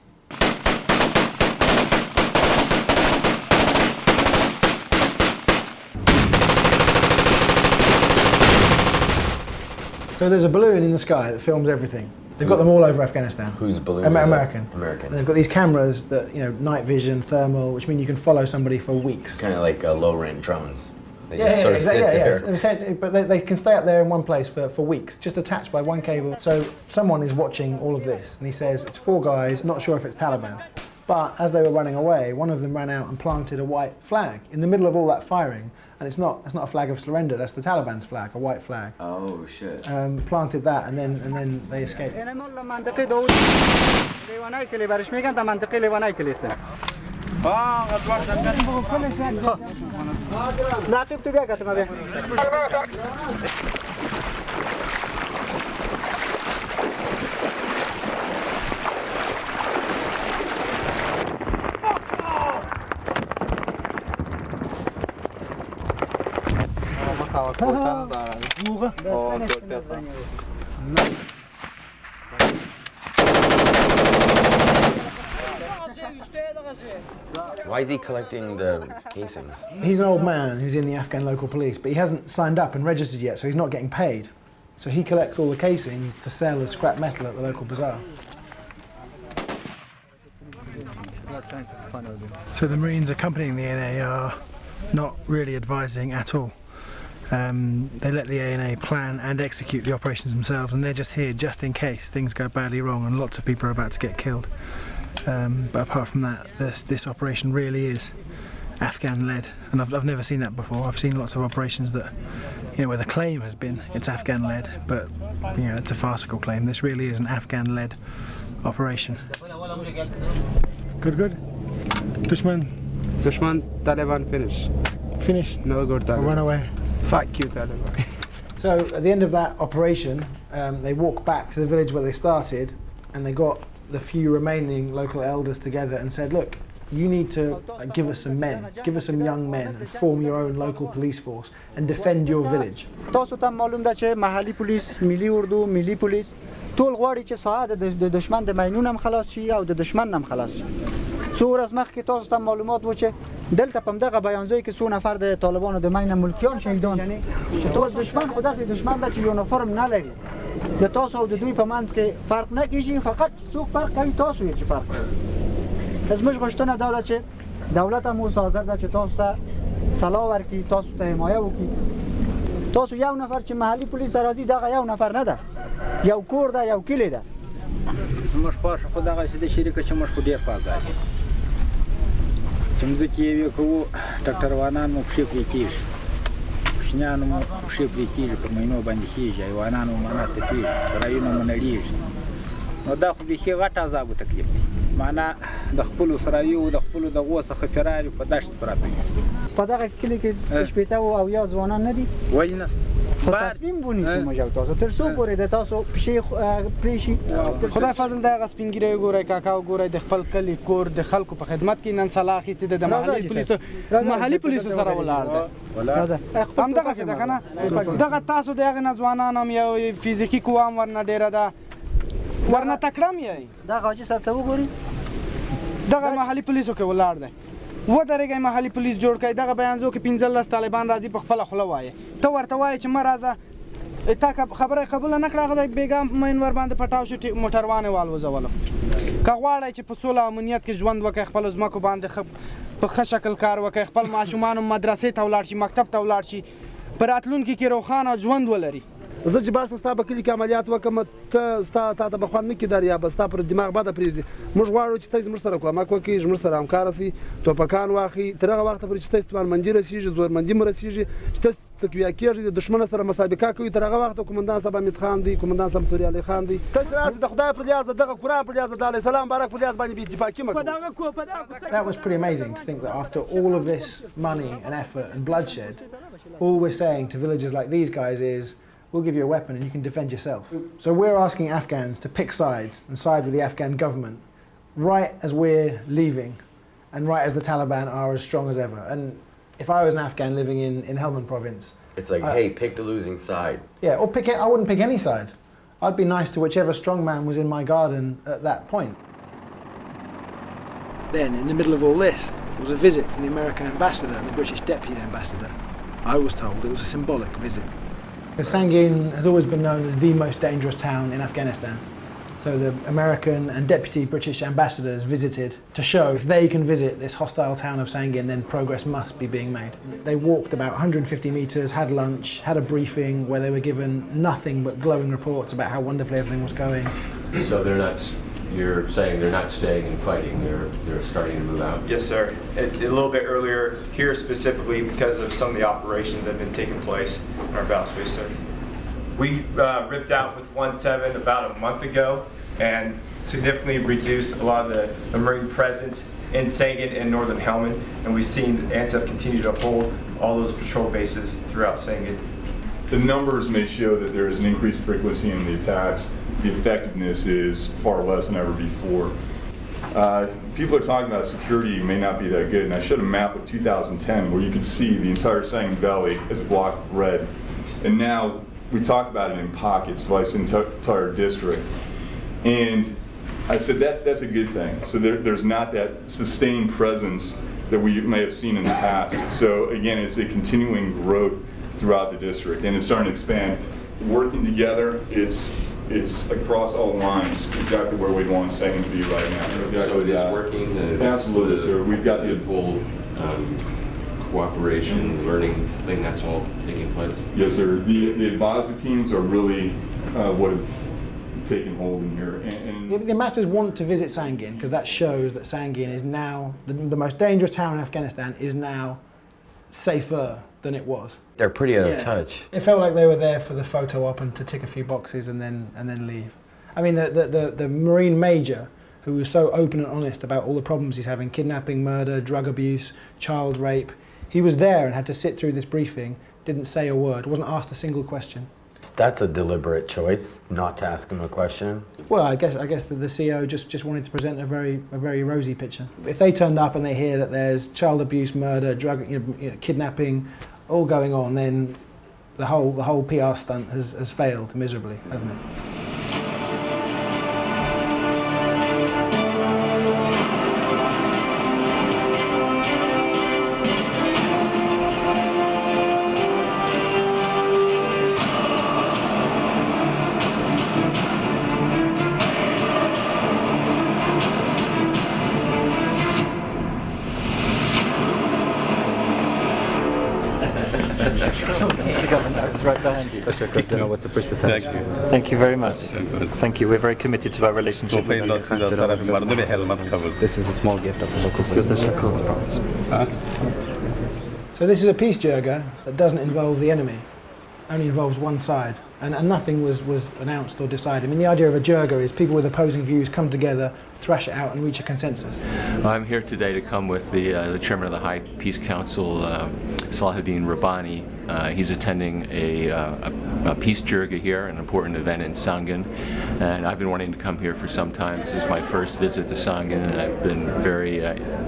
So there's a balloon in the sky that films everything. They've got them all over Afghanistan. Whose balloon? American. American. And they've got these cameras that, night vision, thermal, which mean you can follow somebody for weeks. Kind of like low-range drones. They just sort of sit there. Yeah. But they can stay up there in one place for weeks, just attached by one cable. So someone is watching all of this, and he says, it's 4 guys, not sure if it's Taliban. But as they were running away, one of them ran out and planted a white flag in the middle of all that firing. And it's not a flag of surrender, that's the Taliban's flag, a white flag. Oh, shit. Planted that, and then they escaped. Why is he collecting the casings? He's an old man who's in the Afghan local police, but he hasn't signed up and registered yet, so he's not getting paid. So he collects all the casings to sell as scrap metal at the local bazaar. So the Marines accompanying the ANA are not really advising at all. They let the ANA plan and execute the operations themselves, and they're just here just in case things go badly wrong and lots of people are about to get killed. But apart from that, this operation really is Afghan-led, and I've never seen that before. I've seen lots of operations that, where the claim has been it's Afghan-led, but it's a farcical claim. This really is an Afghan-led operation. Good. Dushman, Taliban finished. Finished? No good Taliban. Run away. Fuck you, Taliban. So at the end of that operation, they walked back to the village where they started, and they got the few remaining local elders together and said, look, you need to give us some men, give us some young men and form your own local police force and defend your village. تاسو ته معلوم ده چې محلي پولیس، ملي اردو، ملي پولیس ټول غواړي چې ساعت د دشمن د ماینونو هم خلاص شي او د دشمن هم خلاص شي. څو ورځې مخکې تاسو ته معلومات و چې دلته په دغه بیانځای کې څو نفر د طالبانو د ماین ملکیان شهیدان شي. چې تاسو دشمن خو داسې دشمن ده چې یونیفرم نه لري. د تاسو او د دوی په منځ کې فرق نه کیږي، فقط څوک فرق کوي تاسو یې چې فرق کوي. زموږ غوښتنه دا ده چې دولت هم اوس حاضر ده چې تاسو ته سلاح ورکړي، تاسو ته حمایه وکړي. تاسو یو نفر چې محلي پولیس ته راځي دغه یو نفر نه ده، یو کور ده، یو کلی ده. زموږ پاشه خو دغسې د شریکه چې موږ خو ډېر په ازاد یو چې مځکې یې کوو، ټکټروانان مو پښې پرې کېږي، کوچنیانو مو پښې پرې کېږي، پر مینو باندې خېږي، حیوانانو مو منه تپېږي، سرایونه مو نړېږي. نو دا خو بیخي غټ عذاب و تکلیف دی. معنا د خپل سرایو د خپل د غو څخه فرار په دشت پراته په دغه کلی کې شپېته او یا ځوانان نه دي وایي نه خو تصمیم ونیسو موږ او تاسو تر څو پورې د تاسو پرې شي خدای فضل د هغه سپین ګیری وګورئ کاکا وګورئ د خپل کلي کور د خلکو په خدمت کې نن سلا اخیستې د محلي پولیسو سره ولاړ دی همدغسې ده که نه دغه تاسو د هغې نه ځوانان هم یو فزیکي قوه هم ورنه ډېره ده ورنه تکړه هم یې دغه حاجي صاحب ته وګورئ دغه محلي پولیسو کې ولاړ دی ودرېږئ محلي پولیس جوړ کړئ دغه بیانزو کې 15 طالبان راځي په خپله خوله وایې ته ورته وایې چې مه راځه تا خبره قبوله نه کړه هغه د بېګا مین ور باندې پټاو شو موټروان یې والوځولو که غواړئ چې په سوله امنیت کې ژوند وکړئ خپلو ځمکو باندې په ښه شکل کار وکړئ خپل ماشومان هم مدرسې ته ولاړ شي مکتب ته ولاړ شي په راتلونکي کې روښانه ژوند ولري زه چې بار ستا په کلي کې عملیات وکړم ته تا ته به خوند نه کېدار یا به ستا پر دماغ بده پرېږدي موږ غواړو چې ته زموږ سره کومک وکړي زموږ سره همکاره سي توپکان واخلي تر هغه وخته پورې چې ته ستوانمندي رسېږي زورمندي مو رسېږي چې ته تقویه کېږي د دښمن سره مسابقه کوي تر هغه وخته قومندان صاحب حمید خان دی قومندان صاحب توري علي خان دی ته راسې د خدای پر لیاز دغه قرآن پر لیاز د علیه السلام بارک پر لیاز باندې بې اتفاقي مه کوو That was pretty amazing to think that after all of this money and effort and bloodshed, all we're saying to villagers like these guys is, we'll give you a weapon and you can defend yourself. So we're asking Afghans to pick sides and side with the Afghan government right as we're leaving and right as the Taliban are as strong as ever. And if I was an Afghan living in Helmand province... It's like, hey, pick the losing side. Yeah, or I wouldn't pick any side. I'd be nice to whichever strong man was in my garden at that point. Then, in the middle of all this, there was a visit from the American ambassador and the British deputy ambassador. I was told it was a symbolic visit. Sangin has always been known as the most dangerous town in Afghanistan. So the American and deputy British ambassadors visited to show if they can visit this hostile town of Sangin, then progress must be being made. They walked about 150 meters, had lunch, had a briefing where they were given nothing but glowing reports about how wonderfully everything was going. So they're not... You're saying they're not staying and fighting, they're starting to move out? Yes, sir. A little bit earlier, here specifically because of some of the operations that have been taking place in our battle space, sir. We ripped out with 1-7 about a month ago and significantly reduced a lot of the Marine presence in Sangin and northern Helmand, and we've seen ANSF continue to hold all those patrol bases throughout Sangin. The numbers may show that there is an increased frequency in the attacks. The effectiveness is far less than ever before. People are talking about security may not be that good, and I showed a map of 2010 where you could see the entire Sangin Valley as a block of red. And now we talk about it in pockets, like the entire district. And I said that's a good thing. So there's not that sustained presence that we may have seen in the past. So again, it's a continuing growth throughout the district, and it's starting to expand. Working together, it's across all lines, exactly where we'd want Sangin to be right now. Exactly so it is working? Absolutely, sir. We've got the whole cooperation, learning thing that's all taking place? Yes, sir. The advisor teams are really what have taken hold in here. And the ambassadors want to visit Sangin because that shows that Sangin is now, the most dangerous town in Afghanistan is now safer than it was. They're pretty out of touch. It felt like they were there for the photo op and to tick a few boxes and then leave. I mean, the Marine Major, who was so open and honest about all the problems he's having, kidnapping, murder, drug abuse, child rape, he was there and had to sit through this briefing, didn't say a word, wasn't asked a single question. That's a deliberate choice, not to ask him a question. Well, I guess the CO just wanted to present a very rosy picture. If they turned up and they hear that there's child abuse, murder, drug, kidnapping, all going on, then the whole PR stunt has failed miserably, hasn't it? Right behind you. I don't know what's supposed to say. Thank you very much. Thank you. We're very committed to our relationship. This is a small gift of the local province. So this is a peace jirga that doesn't involve the enemy, only involves one side, and nothing was announced or decided. I mean, the idea of a jirga is people with opposing views come together, thrash it out and reach a consensus? I'm here today to come with the chairman of the High Peace Council, Salahuddin Rabbani. He's attending a peace jirga here, an important event in Sangin, and I've been wanting to come here for some time. This is my first visit to Sangin, and I've been very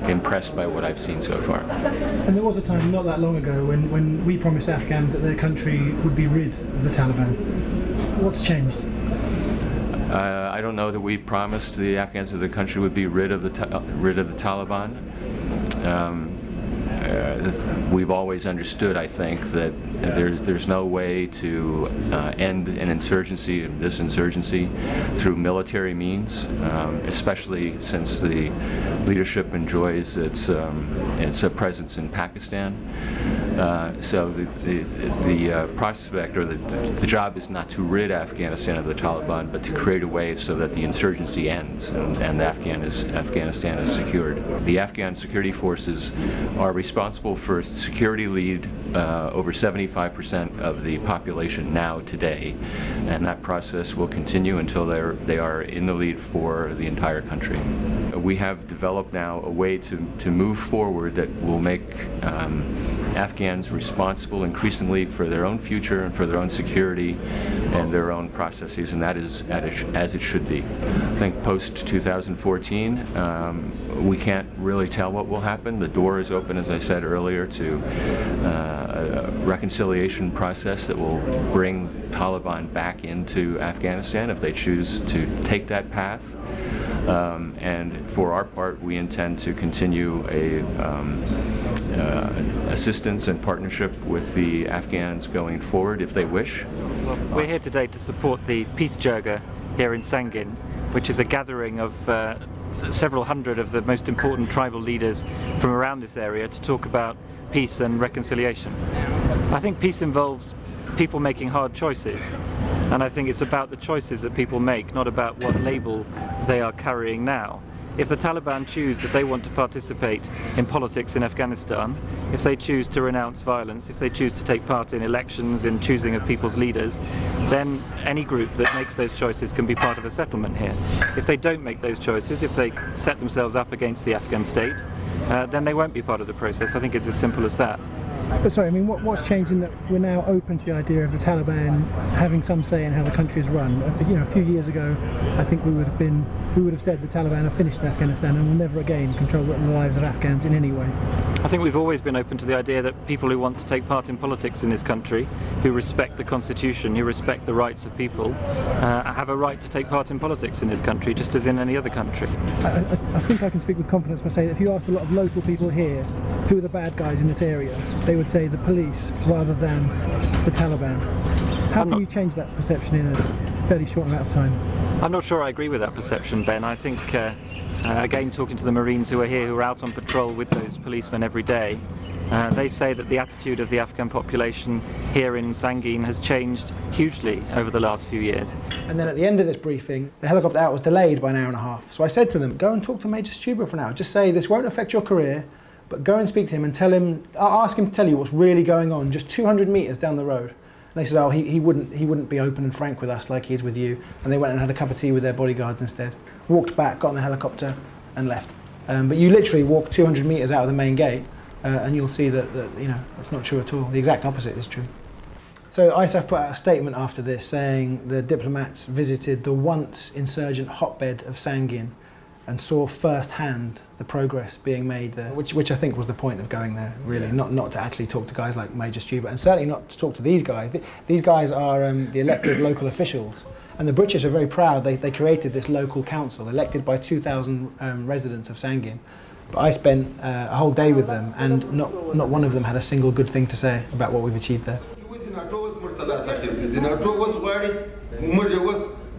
impressed by what I've seen so far. And there was a time not that long ago when we promised Afghans that their country would be rid of the Taliban. What's changed? I don't know that we promised the Afghans that the country would be rid of the Taliban. We've always understood, I think, that there's no way to end an insurgency, this insurgency, through military means, especially since the leadership enjoys its presence in Pakistan. So the prospect or the job is not to rid Afghanistan of the Taliban, but to create a way so that the insurgency ends and Afghanistan is secured. The Afghan security forces are responsible for security lead over 75% of the population now today, and that process will continue until they are in the lead for the entire country. We have developed now a way to move forward that will make Afghans responsible increasingly for their own future and for their own security and their own processes, and that is as it should be. I think post-2014, we can't really tell what will happen. The door is open, as I said earlier, to a reconciliation process that will bring Taliban back into Afghanistan if they choose to take that path. And for our part, we intend to continue assistance and partnership with the Afghans going forward if they wish. We're here today to support the Peace Jirga here in Sangin, which is a gathering of several hundred of the most important tribal leaders from around this area to talk about peace and reconciliation. I think peace involves people making hard choices, and I think it's about the choices that people make, not about what label they are carrying now. If the Taliban choose that they want to participate in politics in Afghanistan, if they choose to renounce violence, if they choose to take part in elections, in choosing of people's leaders, then any group that makes those choices can be part of a settlement here. If they don't make those choices, if they set themselves up against the Afghan state, then they won't be part of the process. I think it's as simple as that. But sorry, I mean, what's changed in that we're now open to the idea of the Taliban having some say in how the country is run? You know, a few years ago, I think we would have said the Taliban have finished in Afghanistan and will never again control the lives of Afghans in any way. I think we've always been open to the idea that people who want to take part in politics in this country, who respect the constitution, who respect the rights of people, have a right to take part in politics in this country, just as in any other country. I think I can speak with confidence when I say that if you asked a lot of local people here who are the bad guys in this area, they would say the police rather than the Taliban. How can you change that perception in a fairly short amount of time? I'm not sure I agree with that perception, Ben. I think, again, talking to the Marines who are here, who are out on patrol with those policemen every day, they say that the attitude of the Afghan population here in Sangin has changed hugely over the last few years. And then at the end of this briefing, the helicopter out was delayed by an hour and a half. So I said to them, go and talk to Major Stuber for an hour. Just say, this won't affect your career, but go and speak to him and tell him, ask him to tell you what's really going on just 200 meters down the road. And they said, oh, he wouldn't be open and frank with us like he is with you. And they went and had a cup of tea with their bodyguards instead. Walked back, got on the helicopter and left. But you literally walk 200 meters out of the main gate and you'll see that you know, that's not true at all. The exact opposite is true. So ISAF put out a statement after this saying the diplomats visited the once insurgent hotbed of Sangin and saw firsthand the progress being made there, which I think was the point of going there, really, not to actually talk to guys like Major Stuber, and certainly not to talk to these guys. These guys are the elected local officials, and the British are very proud. They created this local council, elected by 2,000 residents of Sangin. But I spent a whole day with them, and not one of them had a single good thing to say about what we've achieved there.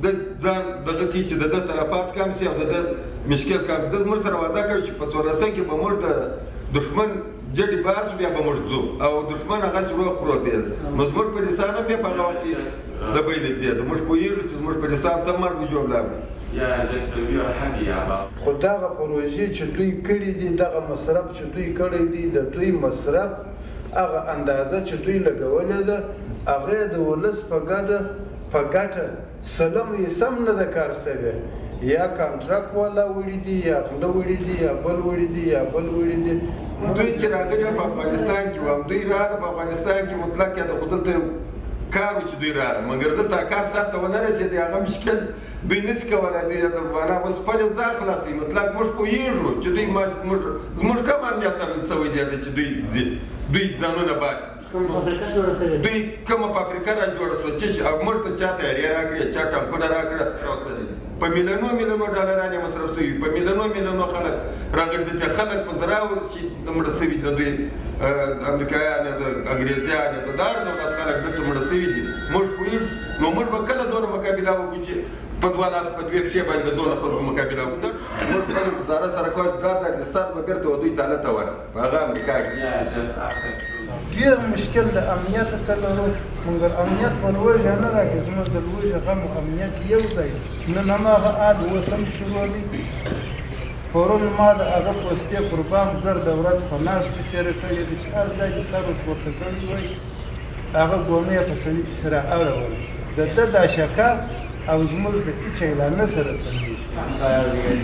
د ځان دغه کې چې د طرفات کم سي او د مشکل کم د زمر سره وعده کړی چې په څورسه کې به موږ د دشمن جدي بارس بیا به موږ ځو او دشمن هغه سره پروت دی نو زمر په لسانه په هغه وخت کې د بیل زیات موږ په یوه چې زمر په لسان ته مرګ جوړ خدغه پروژې چې دوی کړی دي دغه مصرف چې دوی کړی دي د دوی مصرف هغه اندازه چې دوی لګولې ده هغه د ولس په ګټه سلام یې سم نه د کار سوی یا کانټراکټ والا وړي دي یا خله وړي دي یا بل وړي دي یا بل وړي دي دوی چې راغلي په افغانستان کې وو دوی راغله په افغانستان کې مطلق یا د خودلته کار چې دوی راغله مګر دلته کار سره ونه رسېدی هغه مشکل دوی نس کولای دوی د معنا بس په ځان خلاصي مطلق موږ پوهیږو چې دوی زموږ کوم امنیت تامین شوی دی چې دوی ځانونه باسي دوی کومه فابریکه را جوړه شوه چې موږ ته چا تیاري راکړې چا ټانکونه راکړه راوستلي په میلیونو ډالران یې مصرف شوي په میلیونو خلک راغلي دي چې خلک په زراو چې مړه شوي د دوی امریکایان د انګریزیان د دار دولت خلک دلته مړه شوي دي موږ پوهېږو نو موږ به کله دونه مقابله وکړو چې په دوه لاس په دوې پښې باندې د دونه خلکو مقابله وکړو موږ خپله ګزاره سره کوو چې دا افغانستان به بېرته دوی تاله ته ورسي هغه امریکا کې ډېر مشکل د امنیت څه لرو مګر امنیت په لوږه نه راځي زموږ د لوږه غم او امنیت یو ځای نن هماغه آد اوس هم شروع دی پرون ما د هغه پوستې قربان ګرد ورځ په ناستو تېره کړې ده چې هر ځای چې سر ورپورته کړی وای هغه ګونۍ یې په سره اړول د ده دا شکه او زموږ د هېچ اعلانه سره سمېږي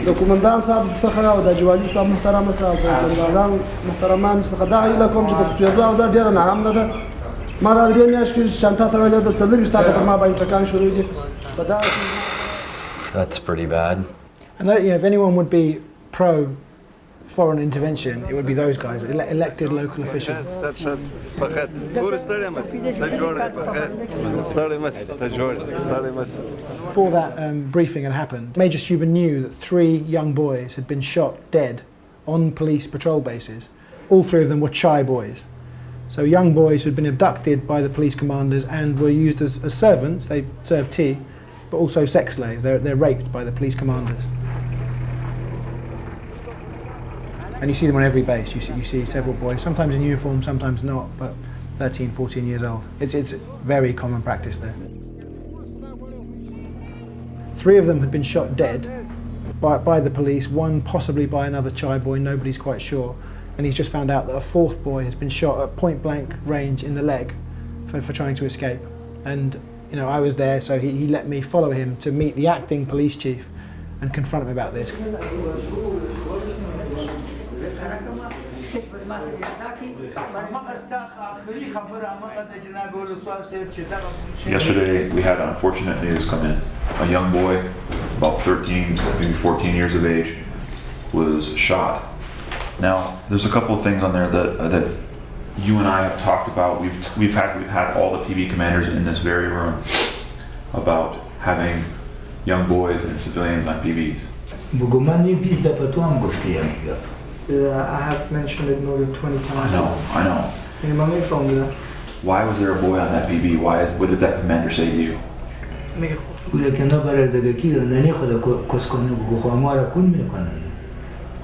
د کومندان صاحب څخه او د جوالي صاحب محترمه صاحب د جنرالان محترمان څخه دا هیله کوم چې د کوڅېدو اوضاع ډېره ناامنه ده ما دا 3 میاشتې کې چانټا تړلې ده 4 ساعته پر ما باندې ټکان شروع دي په دا That's pretty bad. And that, if anyone would be pro foreign intervention, it would be those guys, elected local officials. Before that briefing had happened, Major Steuben knew that 3 young boys had been shot dead on police patrol bases. All 3 of them were Chai boys. So young boys who had been abducted by the police commanders and were used as servants. They served tea, but also sex slaves. They're raped by the police commanders. And you see them on every base. You see several boys, sometimes in uniform, sometimes not, but 13, 14 years old. It's very common practice there. 3 of them had been shot dead by the police, 1 possibly by another Chai boy, nobody's quite sure. And he's just found out that a 4th boy has been shot at point blank range in the leg for trying to escape. And I was there, so he let me follow him to meet the acting police chief and confront him about this. Yesterday we had unfortunate news come in. A young boy, about 13, maybe 14 years of age, was shot. Now, there's a couple of things on there that you and I have talked about. We've had all the PB commanders in this very room about having young boys and civilians on PBs. I have mentioned it more than 20 times. I know. Why was there a boy on that PB? What did that commander say to you?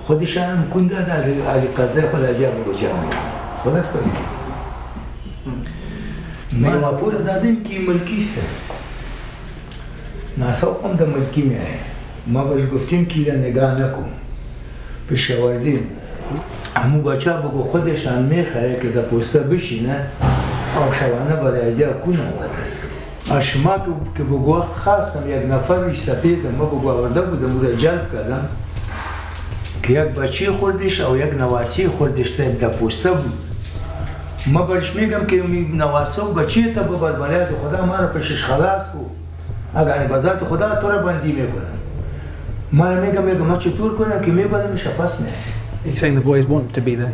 خودشان هم کنده در علی قضای خود عجب رو جمعی خودت کنید ما راپور دادیم که ملکیسته ناسا هم در ملکی میایه ما بهش گفتیم که ایره نگاه نکن پیش آوردیم همون بچه بگو خودشان میخواه که در پوسته بشینه آشوانه برای عجب کنه شما که بگو وقت خواستم یک نفرش سپیدم ما بگو آورده بودم رو جلب کردم که یک بچه خوردش او یک نواسی خوردش در پوسته بود ما برش میگم که نواسه و بچه تا ببر برای خدا ما را پشش خلاص کو اگر بذات خدا تو را بندی میکنم ما را میگم ما چطور کنم که میبرمش پس نه. He's saying the boys want to be there,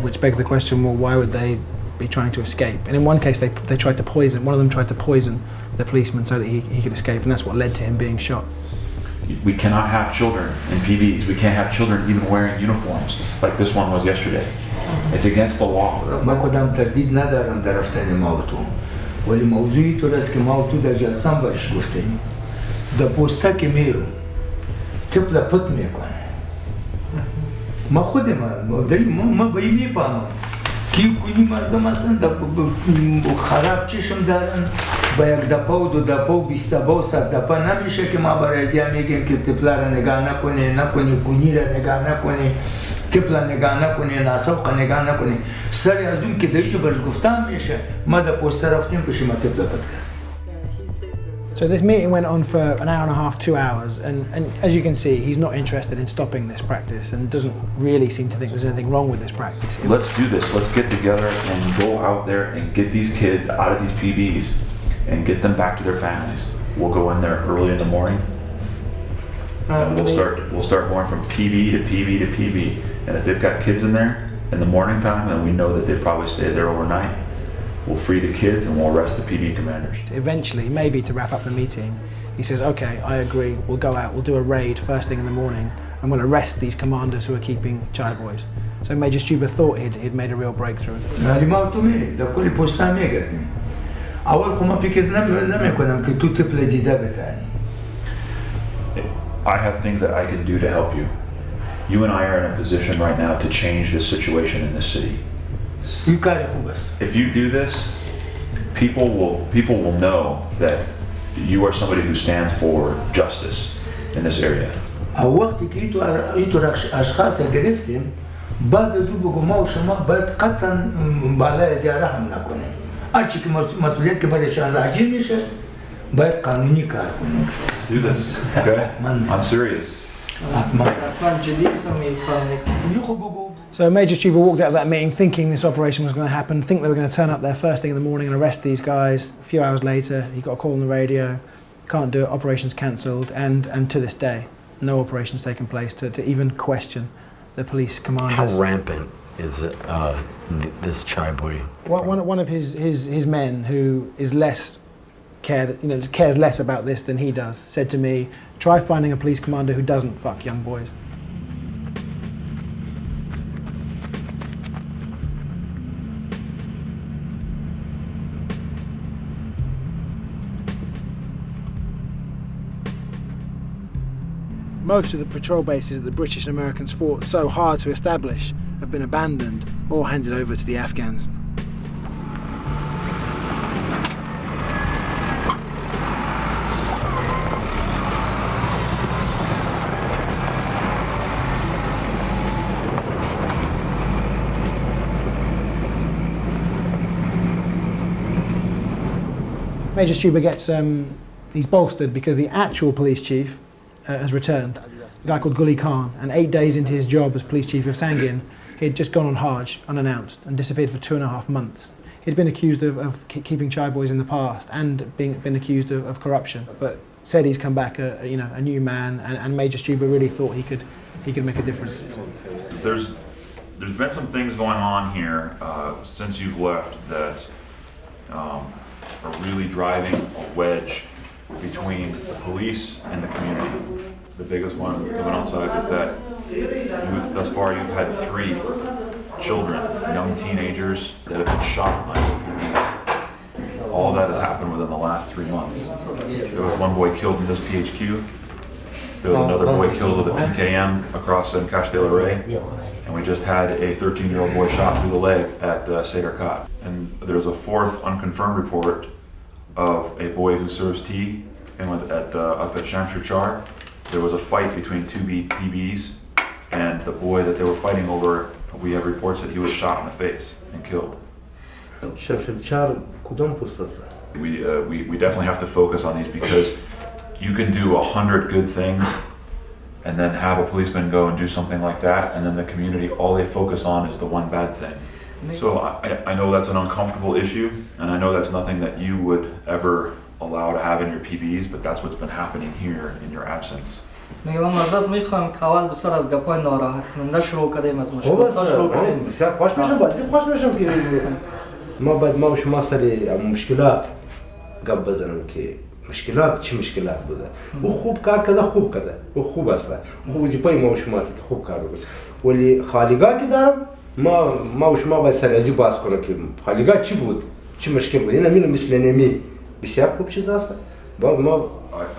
which begs the question, well, why would they be trying to escape? And in one case they tried to poison, one of them tried to poison the policeman so that he could escape, and that's what led to him being shot. We cannot have children in PBs. We can't have children even wearing uniforms like this one was yesterday. It's against the law. ما کدام تردید ندارم در رفتن موتو ولی موضوعی طور است که موتو در جلسان برش گفتیم در پوسته که میرو طفل پت میکنه ما خودم ما بایی میفهمم که کنی مردم اصلا خراب چشم دارن با یک دپا و 2 دپا و 20 دپا و 100 دپا نمیشه که ما برای ازیا میگیم که طفل را نگاه نکنه کنی را نگاه نکنه طفل نگاه نکنه ناسوق نگاه نکنه سر از اون که دیشو برش گفتم میشه ما در پوسته رفتیم پیش ما طفل پت کرد. So this meeting went on for an hour and a half, 2 hours, and as you can see, he's not interested in stopping this practice and doesn't really seem to think there's anything wrong with this practice. Let's do this. Let's get together and go out there and get these kids out of these PBs and get them back to their families. We'll go in there early in the morning and we'll start going from PB to PB to PB. And if they've got kids in there in the morning time and we know that they've probably stayed there overnight, we'll free the kids and we'll arrest the PB commanders. Eventually, maybe to wrap up the meeting, he says, okay, I agree, we'll go out, we'll do a raid first thing in the morning and we'll arrest these commanders who are keeping child boys. So Major Stuber thought he'd made a real breakthrough. I have things that I can do to help you. You and I are in a position right now to change this situation in this city. If you do this, people will know that you are somebody who stands for justice in this area. Do this, okay? I'm serious. So Major Stuber walked out of that meeting thinking this operation was going to happen, think they were going to turn up there first thing in the morning and arrest these guys. A few hours later, he got a call on the radio, can't do it, operation's cancelled, and to this day, no operation's taken place to even question the police commanders. How rampant is this Chai boy? One of his men who is less cares less about this than he does, said to me, try finding a police commander who doesn't fuck young boys. Most of the patrol bases that the British and Americans fought so hard to establish have been abandoned or handed over to the Afghans. Major Stuber gets, he's bolstered because the actual police chief has returned, a guy called Guli Khan, and 8 days into his job as police chief of Sangin, he had just gone on Hajj unannounced and disappeared for 2.5 months. He'd been accused of keeping Chai boys in the past and been accused of corruption, but said he's come back a new man, and Major Stuber really thought he could make a difference. There's been some things going on here since you've left that are really driving a wedge between the police and the community. The biggest one coming outside is that thus far you've had 3 children, young teenagers that have been shot by LPDs. All that has happened within the last 3 months. There was one boy killed in this PHQ. There was another boy killed with a PKM across in Cache de la Ray. And we just had a 13-year-old boy shot through the leg at Sadr Khat. And there's a 4th unconfirmed report of a boy who serves tea and up at Shamshir Char. There was a fight between 2 PBs, and the boy that they were fighting over, we have reports that he was shot in the face and killed. We definitely have to focus on these because you can do 100 good things and then have a policeman go and do something like that, and then the community, all they focus on is the one bad thing. So I know that's an uncomfortable issue, and I know that's nothing that you would ever allow to have in your PBs, but that's what's been happening here in your absence. مشکلات چی مشکلات بوده او خوب کار کرده خوب کرده او خوب است او وظیفه ما و شما است که خوب کار بکنه ولی خالیگاه که دارم ما و شما باید سر ازی باز کنه که خالیگاه چی بود چی مشکل بود این همین مثل نمی بسیار خوب چیز است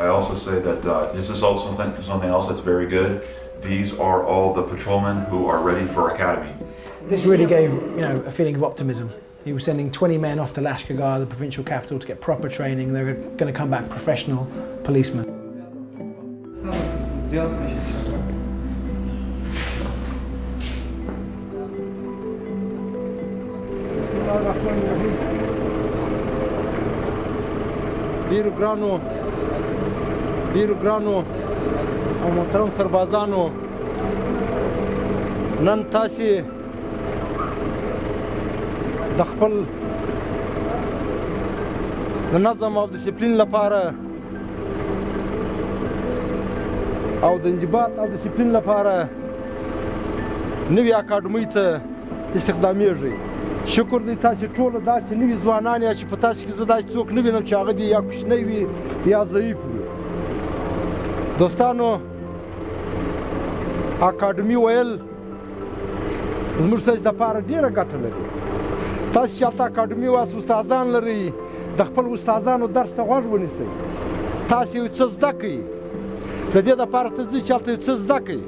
I also say that this is also something else that's very good. These are all the patrolmen who are ready for academy. This really gave a feeling of optimism. He was sending 20 men off to Lashkargah, the provincial capital, to get proper training. They were going to come back professional policemen. ډیرو ګرانو او محترم سربازانو، نن تاسې د خپل د نظم او ډسپلین لپاره او د انضباط او ډسپلین لپاره نوې اکاډمۍ ته استخدامیږئ. شکر دی تاسې ټولو داسې نوي ځوانان یا چې په تاسې کې زه داسې څوک نه وینم چې هغه دې یا کوچنی وي یا ضعیف وي. دوستانو، اکاډمي ویل زموږ ستاسې دپاره ډېره ګټه لري. تاسې چې هلته اکاډمي واسو استادان لرئ، د خپل استادانو درس ته غوږ ونیسئ. تاسې یو څه زده کړئ، د دې دپاره ته ځئ چې هلته یو څه زده کړئ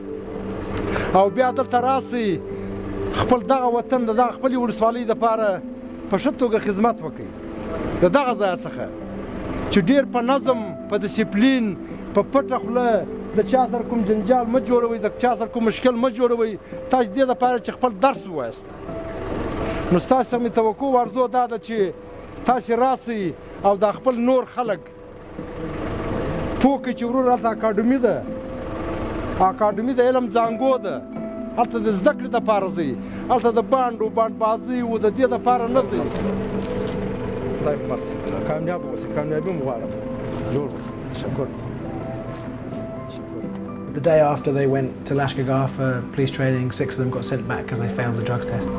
او بیا دلته راسئ، خپل دغه وطن د دغه خپلې ولسوالۍ دپاره په ښه توګه خدمت وکړئ. د دغه ځایه څخه چې ډېر په نظم، په ډسپلین، په پټه خوله د چا سره کوم جنجال مه جوړوئ، د چا سره کوم مشکل مه جوړوئ. تاسې دې دپاره چې خپل درس ووایاست. نو ستاسې څخه مې توقع او ارزو دا ده چې تاسې راسئ او دا خپل نور خلک پوه کړئ چې ورور هلته اکاډمي ده، اکاډمي د علم زانګو ده، هلته د زده کړې دپاره ځئ، هلته د بانډو بانډبازۍ و د دې دپاره نه ځئ. خدای مو مرسي، کامیابه اوسئ، کامیابي مو غواړم. جوړ اوسئ. شکر. The day after they went to Lashkar for police training, 6 of them got sent back because they failed the drugs test.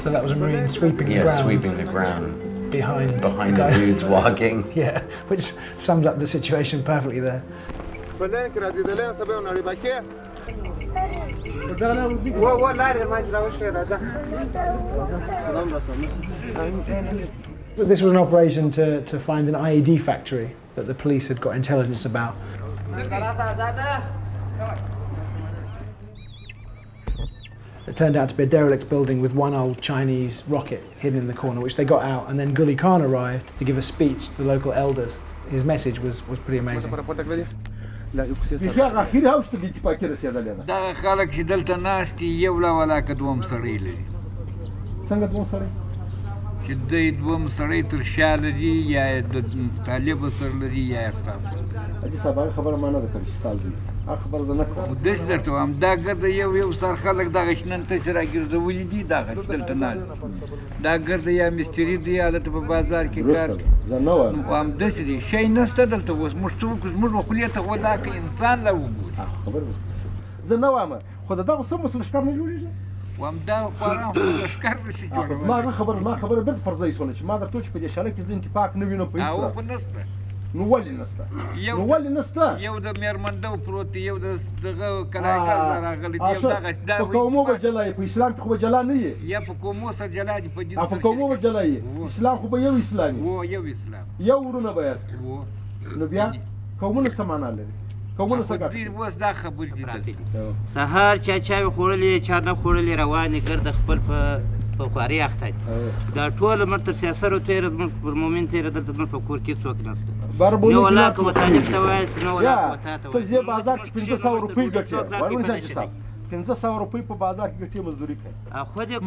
So that was a Marine sweeping the ground. Yeah, sweeping the ground. Behind the dudes walking. Yeah, which sums up the situation perfectly there. This was an operation to find an IED factory that the police had got intelligence about. It turned out to be a derelict building with one old Chinese rocket hidden in the corner, which they got out, and then Guli Khan arrived to give a speech to the local elders. His message was pretty amazing. دغه خلک چې دلته ناست دي یو لا ولاکه دوم سړی لري. څنګه دوم سړی؟ چې دوی دوم سړی تر شا لري یا یې د طالب سره لري یا یې ستاسو. حاجي صاحب هغه خبره ما نه ده کړې چې ستا لري. هغه خبره زه نه کوم. داسې درته وایم دا ګرده یو سر خلک دغه چې نن تاسې راګرځولي دي دغه چې دلته ناست دا ګرده یا مستري دی یا دلته په بازار کې کار کوي. زه نه وایم. همداسې دی شی نشته دلته اوس موږ څه وکړو زموږ به خولې ته ولاکه انسان لا وګوري. زه نه وایم خو د دغو څه لښکر نه جوړېږي. وایم دا خورا لښکر نشي جوړولی. ما خبره بېرته پر ځای شوله چې ما درته وویل چې په دې شاله کې زه انتفاق نه وینم په هېڅ هغه خو نشته. نو ولې نشته؟ نو ولې نشته؟ یو د میرمندو پروت دی، یو د دغه کلاکز راغلی دی، یو دغه په قومو به جلا یې، په اسلام کې خو به جلا نه یې. یا په قومو سره جلا دي، په دین په قومو به جلا یې. اسلام خو به یو اسلام وي. یو اسلام. یو ورونه به یاست. نو بیا قومونه څه معنا لري؟ قومونه څه ګټه؟ اوس دا خبرې دي. سهار چا چاوې خوړلې چا نه خوړلې روانې ګرده خپل په خواري اخته دي. دا ټول عمر تر سیاسرو تېره زموږ پر مومن تېره دلته زموږ په کور کې څوک نشته. نه ولاکه و طالب ته وایاست نه ولاکه و تا ته ته ځې بازار کې 500 روپۍ ګټې. وایي حاجي صاحب 500 روپۍ په بازار کې ګټې مزدوري کوي.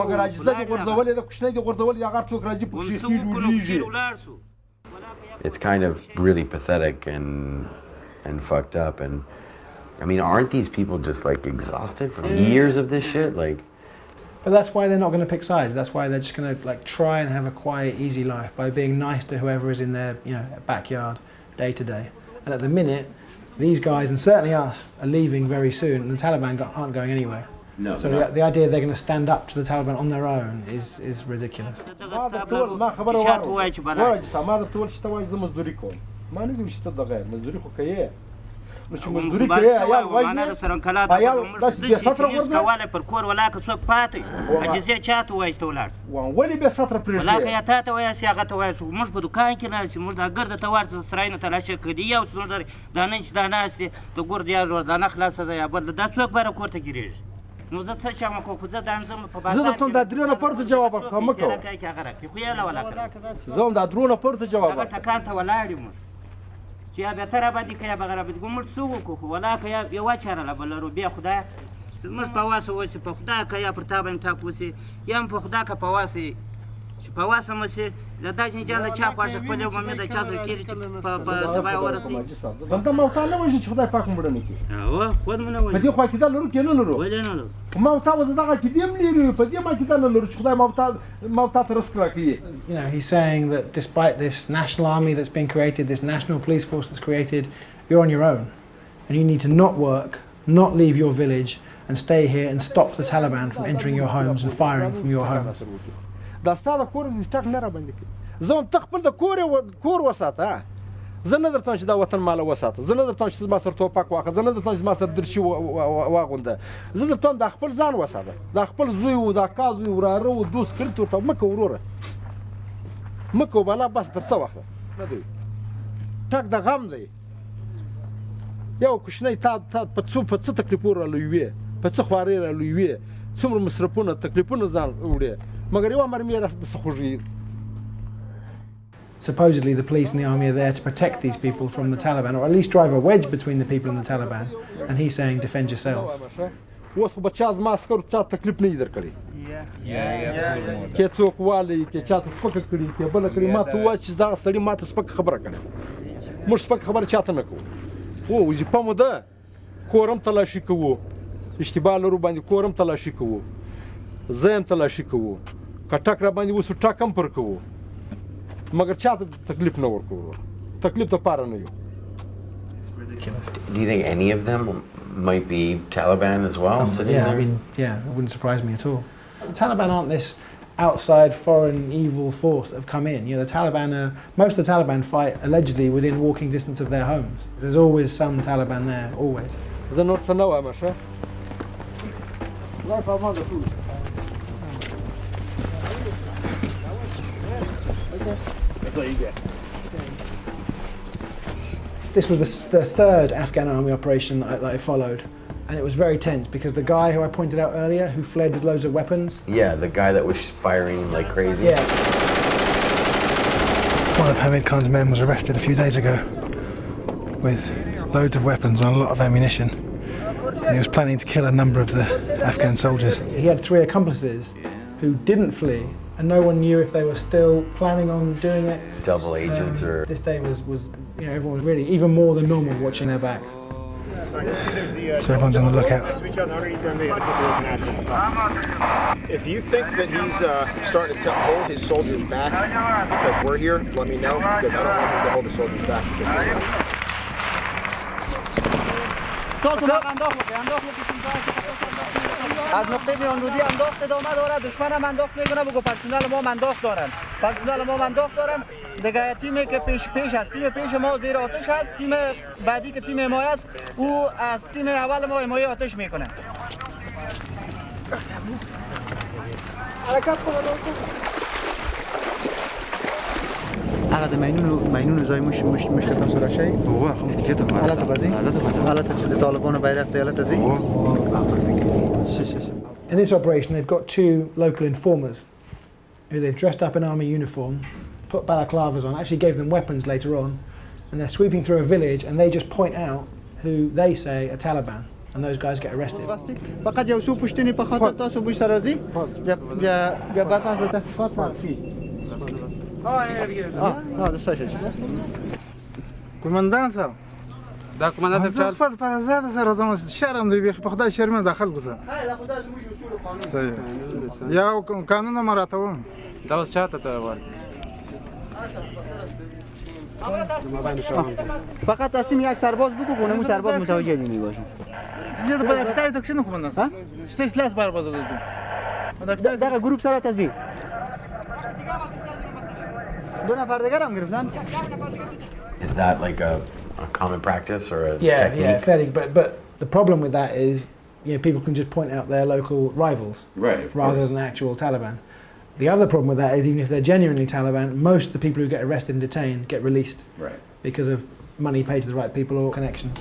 مګر عاجزه دې غورځولې ده، کوچنی دې غورځولې هغه څوک راځي په کښې ډوډېږي. It's kind of really pathetic and fucked up. And I mean, aren't these people just like exhausted from years of this shit? Like, but that's why they're not going to pick sides. That's why they're just going to like try and have a quiet, easy life by being nice to whoever is in their backyard day to day. And at the minute, these guys and certainly us are leaving very soon, and the Taliban aren't going anywhere. No. So the idea they're going to stand up to the Taliban on their own is ridiculous. نو چې مزدوري کوي عیال وژني پر کور ولاکه څوک پاتې عجزې چا ته وایست ته ولاړ ولې بیا سطره پرېږدي ولاکه یا تا ته وایاست هغه ته وایاست موږ په دوکان کې ناست موږ دا ګرده ته ورته سرایونه تلاشه کړي یو زموږ دا نن چې دا ناست دی د ګور د یاد دانه خلاصه ده یا بل دا څوک باره کور ته ګیرېږي نو زه څه چم کو خو زه دا ځم په زه درته دا درې نه پورته جواب ورکړم مکو خو یې لا ولا زه هم دا درو نه پورته جواب هغه ټکان ته ولاړ یم چې یا به تر باندې کیا بغیر باندې ګمړ څو کو ولا کیا یو چاره لا بلرو بیا خدای مش په واسه وسی په خدای کیا پر تا باندې تاکوسی یم په خدای کا په واسه چې په واسه مشه لدا جنجال چا خوښ خپل یو مې د چا سره کېږي چې په تبع ورسي دا ما تعالی وایي چې خدای پاک مړ نه کی او خود مونږ وایي په دې خو کې دا لرو کې نه لرو ولې نه لرو ما تعالی دغه کې دیم لري په دې ما کې دا لرو چې خدای ما تعالی رزق راکړي. You know, he's saying that despite this national army that's been created, this national police force that's created, you're on your own, and you need to not work, not leave your village, and stay here and stop the Taliban from entering your homes and firing from your homes. دا ستاسو کور دې ټک نه را باندې کی زه هم تخپل د کور وساته زه نه درته چې دا وطن مال وساته زه نه درته چې ما سره توپک واخه زه نه درته چې ما سره درشي واغونده زه درته دا خپل ځان وساته دا خپل زوی او دا کاز او وراره او دوست کړ ته مکه وروره مکه بالا بس تر څه وخت نه دی ټک د غم دی یو کوشنۍ تا په څه تکلیفونه را لوي په څه خوارې را لوي څومره مصرفونه تکلیفونه ځان وړي مګر یو امر مې راځي څه خوږي. Supposedly the police and the army are there to protect these people from the Taliban, or at least drive a wedge between the people and the Taliban, and he's saying defend yourselves. اوس خو بچا زما عسکرو چا تکلیف نه در کړی کې څوک والی کې چا ته سپک کړی کې بل کړی ما ته وا چې دا سړی ما ته سپک خبره کړي موږ سپک خبره چاته نه کوو او وظیفه مو ده کورم تلاشي کوو اشتباه لرو باندې کورم تلاشي کوو زه هم تلاشي کوو کټک را باندې وسو ټاکم پر کوو مگر چاته تکلیف نه ورکوو تکلیف ته پاره نه یو. Do you think any of them might be Taliban as well? Yeah, I mean, yeah, it wouldn't surprise me at all. The Taliban aren't this outside foreign evil force that have come in. You know, the Taliban are, most of the Taliban fight allegedly within walking distance of their homes. There's always some Taliban there, always. زه نور څه نه وایم ښه خدای په امان د ټولو. That's all you get. This was the third Afghan army operation that I followed, and it was very tense because the guy who I pointed out earlier, who fled with loads of weapons. Yeah, the guy that was firing like crazy. Yeah. One of Hamid Khan's men was arrested a few days ago with loads of weapons and a lot of ammunition. And he was planning to kill a number of the Afghan soldiers. He had 3 accomplices who didn't flee, and no one knew if they were still planning on doing it. Double agents or... This day was, you know, everyone was really even more than normal watching their backs. So everyone's on the lookout. If you think that he's starting to hold his soldiers back because we're here, let me know, because I don't want him to hold the soldiers back. از نقطه میانرودی انداخت ادامه داره دشمن هم انداخت میکنه بگو پرسنل ما انداخت دارن پرسنل ما انداخت دارن دیگه تیمی که پیش هست تیم پیش ما زیر آتش هست تیم بعدی که تیم حمایه است او از تیم اول ما حمایه آتش میکنه حرکت هغه د ماینونو ځای مش تاسو راشي هو خو ټیکټ حالت بازي حالت چې د طالبانو بیرغ ته حالت زی In this operation they've got 2 local informers who they've dressed up in army uniform, put balaclavas on, actually gave them weapons later on, and they're sweeping through a village and they just point out who they say are Taliban, and those guys get arrested. فقط یو څو پوښتنې په خاطر تاسو بوش سره راځي بیا بعد از تحقیقات معرفی کومندان صاحب دا کومندان صاحب خپل فرزاد سره زموږ شرم دی په خدای شرمنه داخل ګوزه یا قانون مراتب دا اوس چاته ته ور فقط تصمیم یک سرباز بگو کنه اون سرباز متوجه نمی باشه یه به پتای تکشن کومندان ها شته سلاس بار باز دادم دا گروپ سره تزی 2 نفر دیگر هم گرفتن Is that like a common practice or a technique? Yeah, fairly. But the problem with that is, you know, people can just point out their local rivals, right? Rather than the actual Taliban. The other problem with that is, even if they're genuinely Taliban, most of the people who get arrested and detained get released, right? Because of money paid to the right people or connections.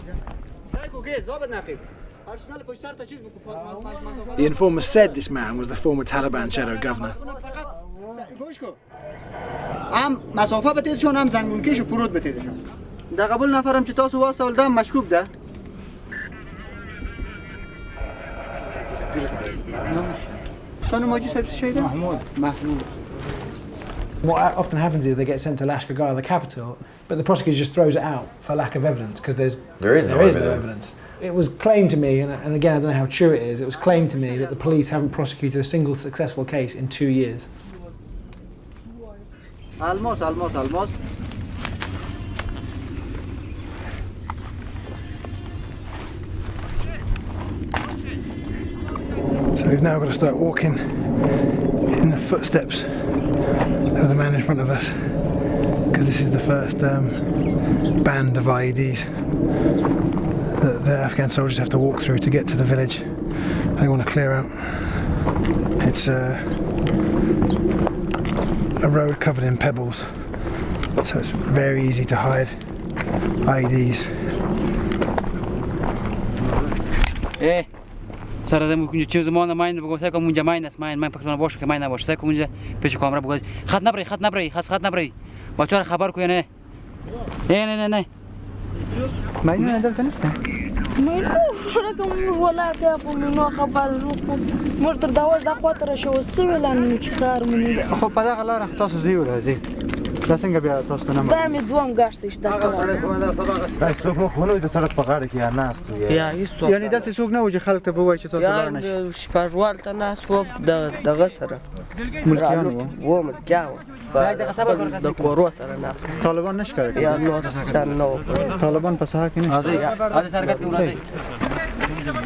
The informer said this man was the former Taliban shadow governor. هم مسافه بتیدشون هم زنگول کش و پرود بتیدشون در قبول نفرم که تاسو واسطه ولدم مشکوک ده استان ماجی سبت شیده محمود. What often happens is they get sent to Lashkar, the capital, but the prosecutor just throws it out for lack of evidence because there is no evidence. It was claimed to me, and again I don't know how true it is, it was claimed to me that the police haven't prosecuted a single successful case in 2 years. Almost. So we've now got to start walking in the footsteps of the man in front of us, because this is the first band of IEDs that the Afghan soldiers have to walk through to get to the village they want to clear out. It's a road covered in pebbles, so it's very easy to hide IEDs. سر زمین کنج چیز زمان ماین بگوشه که منجا ماین است ماین پاکستان باشه که ماین نباشه که منجا پیش کامرا بگوش خط نبری خط نبری بچه‌ها خبر کنه نه ماین ندارد نیست ماین رقم ولا که منو خبر مرتر داوز دا خاطر شو سویلان چی کار منی خب پدا غلا راه تاسو زیو راځي دا څنګه بیا تاسو ته نه دا مې دوم غاښتش دا څوک مو خونوي د سړک په غاړه کې یا ناست یعنی دا څوک نه و چې خلک ته وایي چې تاسو لاړ نشئ یا شپږوال ته ناس و دغه سره ملکیان و ملکیان د کورو سره ناس طالبان نشکره یا نو شان نو طالبان په ساحه کې نه راځي سرکټ کې راځي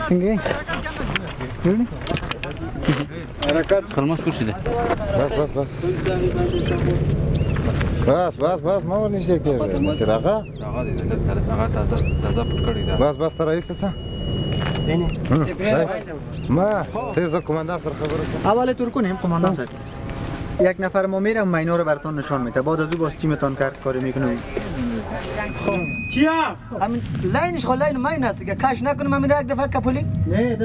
څنګه حرکت خلمس کوشي ده بس ما ولې شي کې راغه تازه پټ کړی دا بس تر ایسته څه ما تیز کماندان سره خبره اول ترکون هم کماندان صاحب یک نفر ما میرم ماینا رو براتون نشان میده بعد از او باز تیمتان کاری میکنه چی است همین لاینش خو لاین ماین است که کاش نکنم من یک دفعه کپولی نه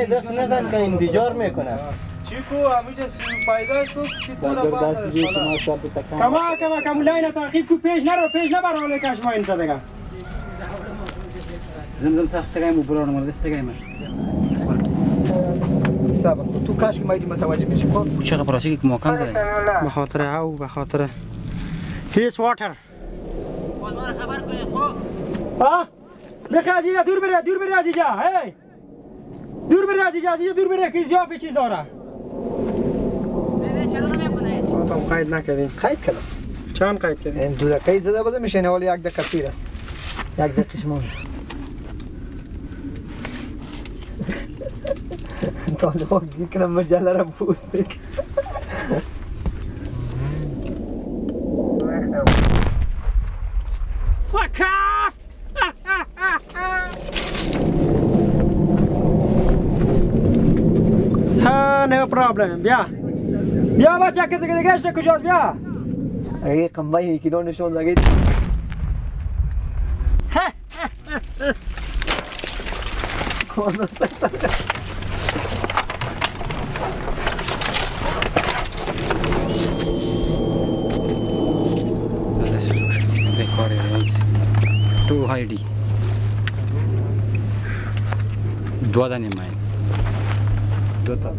دست نزن که این بیجار میکنه چیکو همینجا پیداش کو چیکو کما لاین تعقیب کو پیش نبر حالا کاش ما این دادگا زمزم سخت گایم برون مرد است گایم صبر تو کاش که مایدی متوجه بشی خب چه خبراتی که مکان زدی به خاطر او به خاطر هیس واتر خبر کنید خب ها بخی عزیزا دور بره عزیزا هی دور بره عزیزا که زیافه چیز داره چرا نمیکنه تو قید نکردین قید کردم چند قید کردین این دو دقیقه زده بازه میشینه ولی یک دقیقه پیر است یک دقیقه شما طالبان میکنم مجله را بوس بک Fuck off! No problem. بیا بچه که دیگه گشت کجاست بیا اگه قنبایی که نشون داگید کماندان تو هایدی دو دانی ماین دو تا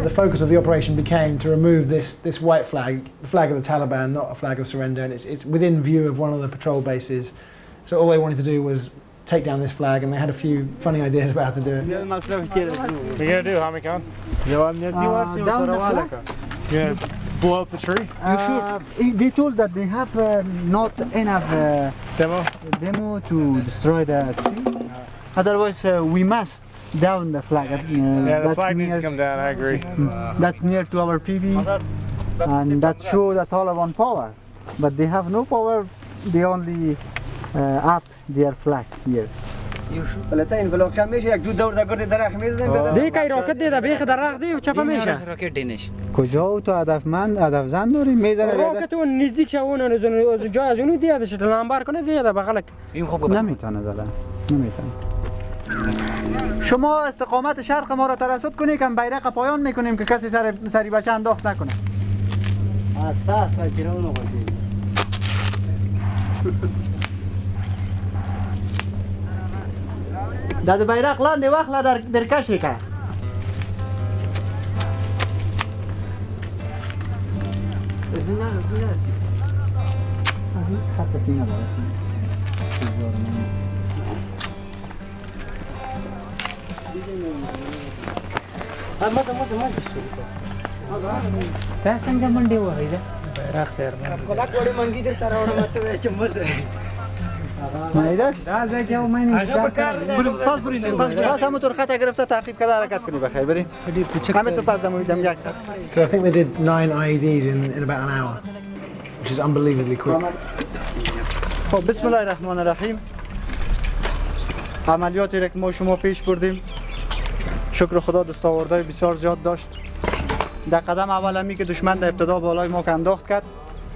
The focus of the operation became to remove this white flag, the flag of the Taliban, not a flag of surrender, and it's within view of one of the patrol bases. So all they wanted to do was take down this flag, and they had a few funny ideas about how to do it. What are you gonna do, Hamikan? Yeah, blow up the tree? You should. They told that they have not enough demo to destroy the tree. Otherwise, we must down the flag. Yeah, the flag needs to come down, I agree. That's near to our PV, and that shows the Taliban power. but they have no power. They only up their flag here. فلتين فلوكا میشه یک دو دور دگرد درخت میزنیم دی کای راکت دی بیخ درخت دی چپا میشه راکت دینش کجا تو هدفمند هدفزن داری میزنه راکت اون نزدیک شون از جا از اونو دیاد شد لامبار کنه دیاد بغلک نمیتونه زدن نمیتونه شما استقامت شرق ما را ترصد کنید که بیرق پایان میکنیم که کسی سری بچه انداخت نکنه دا د بیرق لاندې واخله در کشی که دا څنګه منډې وهي ده بیرق تیر کلاک وړي منګي در تر اورم ته چې مزه مایداش دا زکی او ماینی پاس برین پاس همون طور خطا گرفته تعقیب کرده حرکت کنی بخیر بریم همه تو پاس دمویدم یک So I think they did 9 IEDs in about an hour, which is unbelievably quick. خب بسم الله الرحمن الرحیم عملیاتی را که ما شما پیش بردیم شکر خدا دستاوردهای بسیار زیاد داشت. در قدم اول همی که دشمن در ابتدا بالای ما انداخت کرد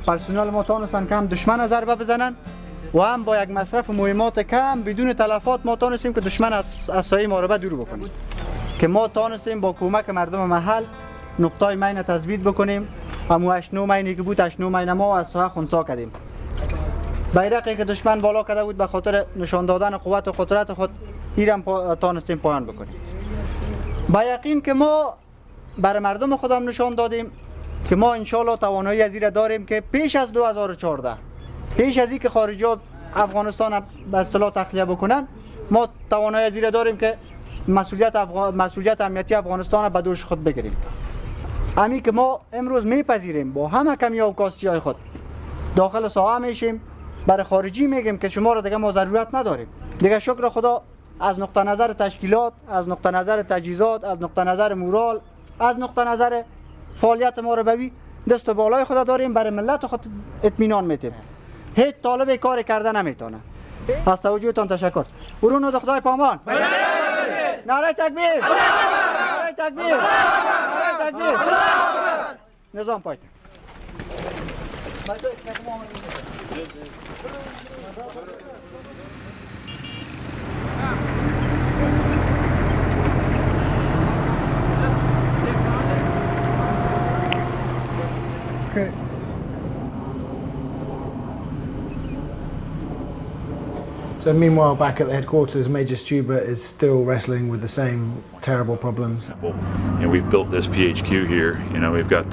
پرسنل ما تانستن که هم دشمن ضربه بزنن و هم با یک مصرف مهمات کم بدون تلفات ما تانستیم که دشمن از سایه ما رو دور بکنیم که ما تانستیم با کمک مردم محل نقطه مین تثبیت بکنیم همو 8 9 مینی که بود 8 9 مین ما از ساحه خنثی کردیم. بیرقی که دشمن بالا کرده بود به خاطر نشان دادن قوت و قدرت خود ایران تانستیم پایان بکنیم. با یقین که ما بر مردم خودم نشان دادیم که ما انشالله توانایی از این داریم که پیش از 2014 پیش از اینکه خارجیات افغانستان به اصطلاح تخلیه بکنن ما توانایی از این داریم که مسئولیت امنیتی افغانستان به دوش خود بگیریم. همین که ما امروز میپذیریم با همه کمی و کاستی‌های خود داخل ساحه میشیم برای خارجی میگیم که شما را دیگه ما ضرورت نداریم. دیگه شکر خدا از نقطه نظر تشکیلات، از نقطه نظر تجهیزات، از نقطه نظر مورال، از نقطه نظر فعالیت ما رو بوی دست بالای خدا داریم برای ملت خود اطمینان میتیم. هیچ طالب کاری کرده نمیتونه. از توجهتان تشکر. ورونو دختای پامان. نعره تکبیر. نعره تکبیر. نعره تکبیر. نظام پایت. Okay. So meanwhile, back at the headquarters, Major Stuber is still wrestling with the same terrible problems. We've built this PHQ here. We've got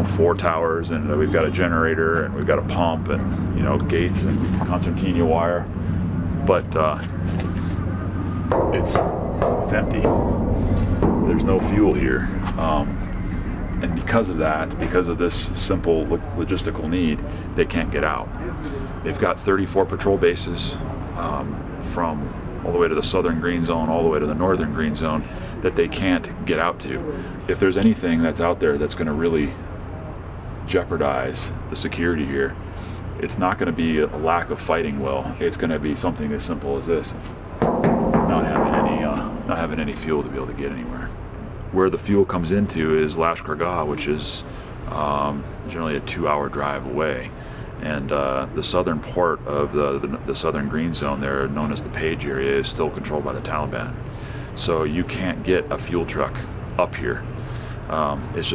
4 towers, and we've got a generator, and we've got a pump, and gates and concertina wire. But it's empty. There's no fuel here. And because of that, because of this simple logistical need, they can't get out. They've got 34 patrol bases from all the way to the southern green zone, all the way to the northern green zone, that they can't get out to. If there's anything that's out there that's going to really jeopardize the security here, it's not going to be a lack of fighting will. It's going to be something as simple as this: not having any fuel to be able to get anywhere. Where the fuel comes into is Lashkar-Gah, which is generally a 2-hour drive away. And the southern part of the southern green zone there, known as the Page area, is still controlled by the Taliban. So you can't get a fuel truck up here. It's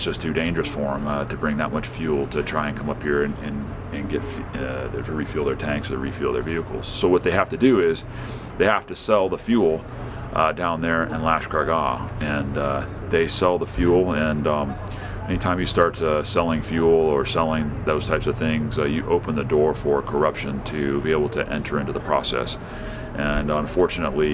just too dangerous for them to bring that much fuel to try and come up here and get to refuel their tanks or refuel their vehicles. So what they have to do is they have to sell the fuel down there in Lashkar-Gah, and they sell the fuel, and anytime you start selling fuel or selling those types of things, you open the door for corruption to be able to enter into the process. And unfortunately,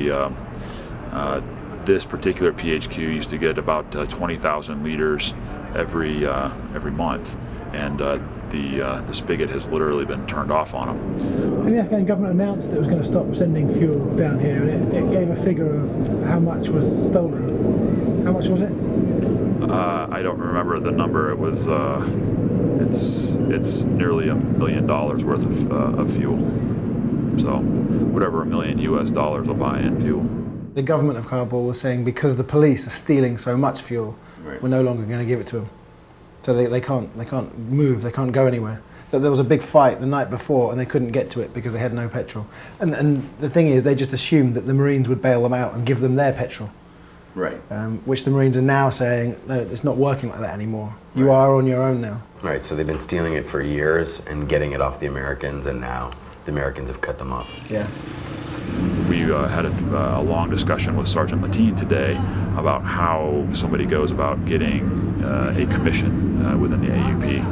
this particular PHQ used to get about 20,000 liters every month, and the spigot has literally been turned off on them. And the Afghan government announced that it was going to stop sending fuel down here, and it gave a figure of how much was stolen. How much was it? I don't remember the number. It was it's nearly $1 million worth of fuel. So whatever $1 million US will buy in fuel. The government of Kabul was saying because the police are stealing so much fuel, we're no longer going to give it to them. So they can't move, they can't go anywhere. There was a big fight the night before and they couldn't get to it because they had no petrol. And the thing is, they just assumed that the Marines would bail them out and give them their petrol. Right. Which the Marines are now saying, no, it's not working like that anymore. You are on your own now. Right, so they've been stealing it for years and getting it off the Americans, and now the Americans have cut them off. Yeah. We had a long discussion with Sergeant Mateen today about how somebody goes about getting a commission within the AUP.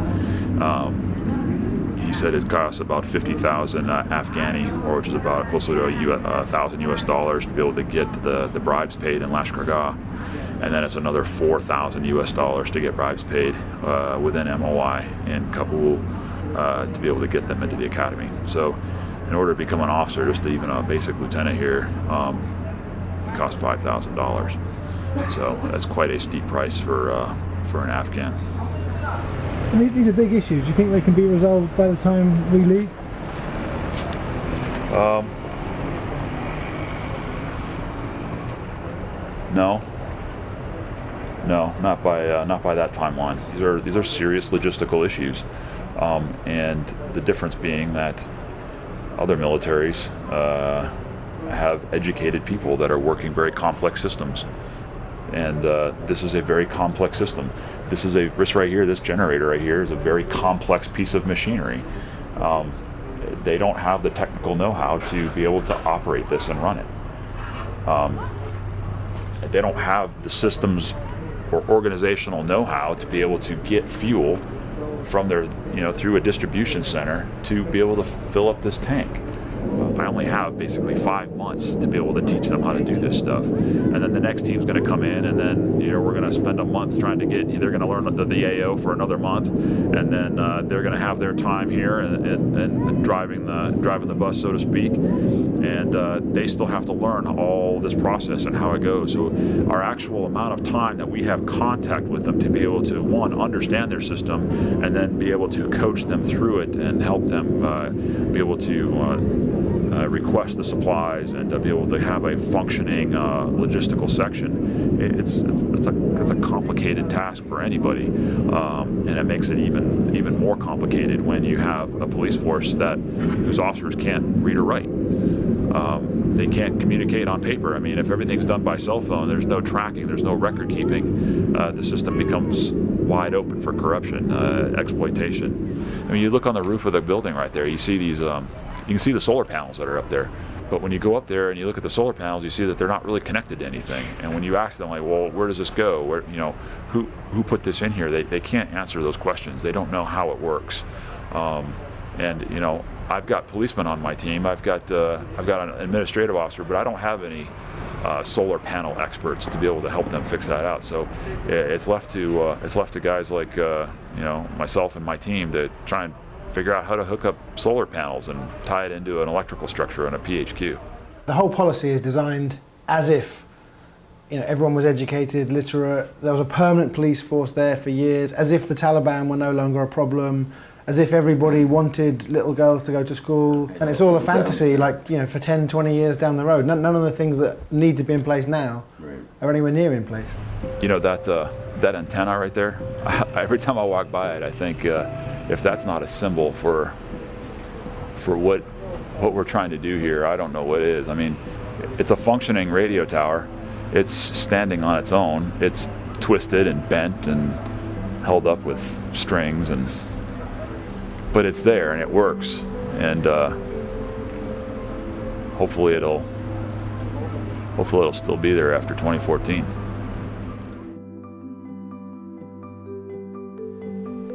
He said it costs about 50,000 Afghani, or which is about close to $1,000 US to be able to get the bribes paid in Lashkar-Gah, and then it's another $4,000 US to get bribes paid within MOI in Kabul to be able to get them into the academy. So, in order to become an officer, just to even a basic lieutenant here, it costs $5,000. So that's quite a steep price for an Afghan. And these are big issues. Do you think they can be resolved by the time we leave? No, not by that timeline. These are serious logistical issues, and the difference being that other militaries have educated people that are working very complex systems. And this is a very complex system. This right here, this generator right here is a very complex piece of machinery. They don't have the technical know-how to be able to operate this and run it. They don't have the systems or organizational know-how to be able to get fuel from their, through a distribution center to be able to fill up this tank. I only have basically 5 months to be able to teach them how to do this stuff, and then the next team's going to come in, and then we're going to spend a month trying to they're going to learn the AO for another month, and then they're going to have their time here and driving the bus, so to speak, and they still have to learn all this process and how it goes. So our actual amount of time that we have contact with them to be able to, one, understand their system, and then be able to coach them through it and help them be able to request the supplies and to be able to have a functioning logistical section. It's a complicated task for anybody, and it makes it even more complicated when you have a police force whose officers can't read or write. They can't communicate on paper. I mean, if everything's done by cell phone, there's no tracking, there's no record keeping. The system becomes wide open for corruption, exploitation. I mean, you look on the roof of the building right there, you see these. You can see the solar panels that are up there, but when you go up there and you look at the solar panels, you see that they're not really connected to anything. And when you ask them, like, well, where does this go? Where, who put this in here? They can't answer those questions. They don't know how it works. And I've got policemen on my team. I've got an administrative officer, but I don't have any solar panel experts to be able to help them fix that out. So it's left to guys like myself and my team to try and figure out how to hook up solar panels and tie it into an electrical structure and a PHQ. The whole policy is designed as if everyone was educated, literate, there was a permanent police force there for years, as if the Taliban were no longer a problem, as if everybody wanted little girls to go to school, and it's all a fantasy, for 10, 20 years down the road. None of the things that need to be in place now are anywhere near in place. That antenna right there, every time I walk by it, I think if that's not a symbol for what we're trying to do here, I don't know what is. I mean, it's a functioning radio tower. It's standing on its own. It's twisted and bent and held up with strings, but it's there and it works. And hopefully it'll still be there after 2014.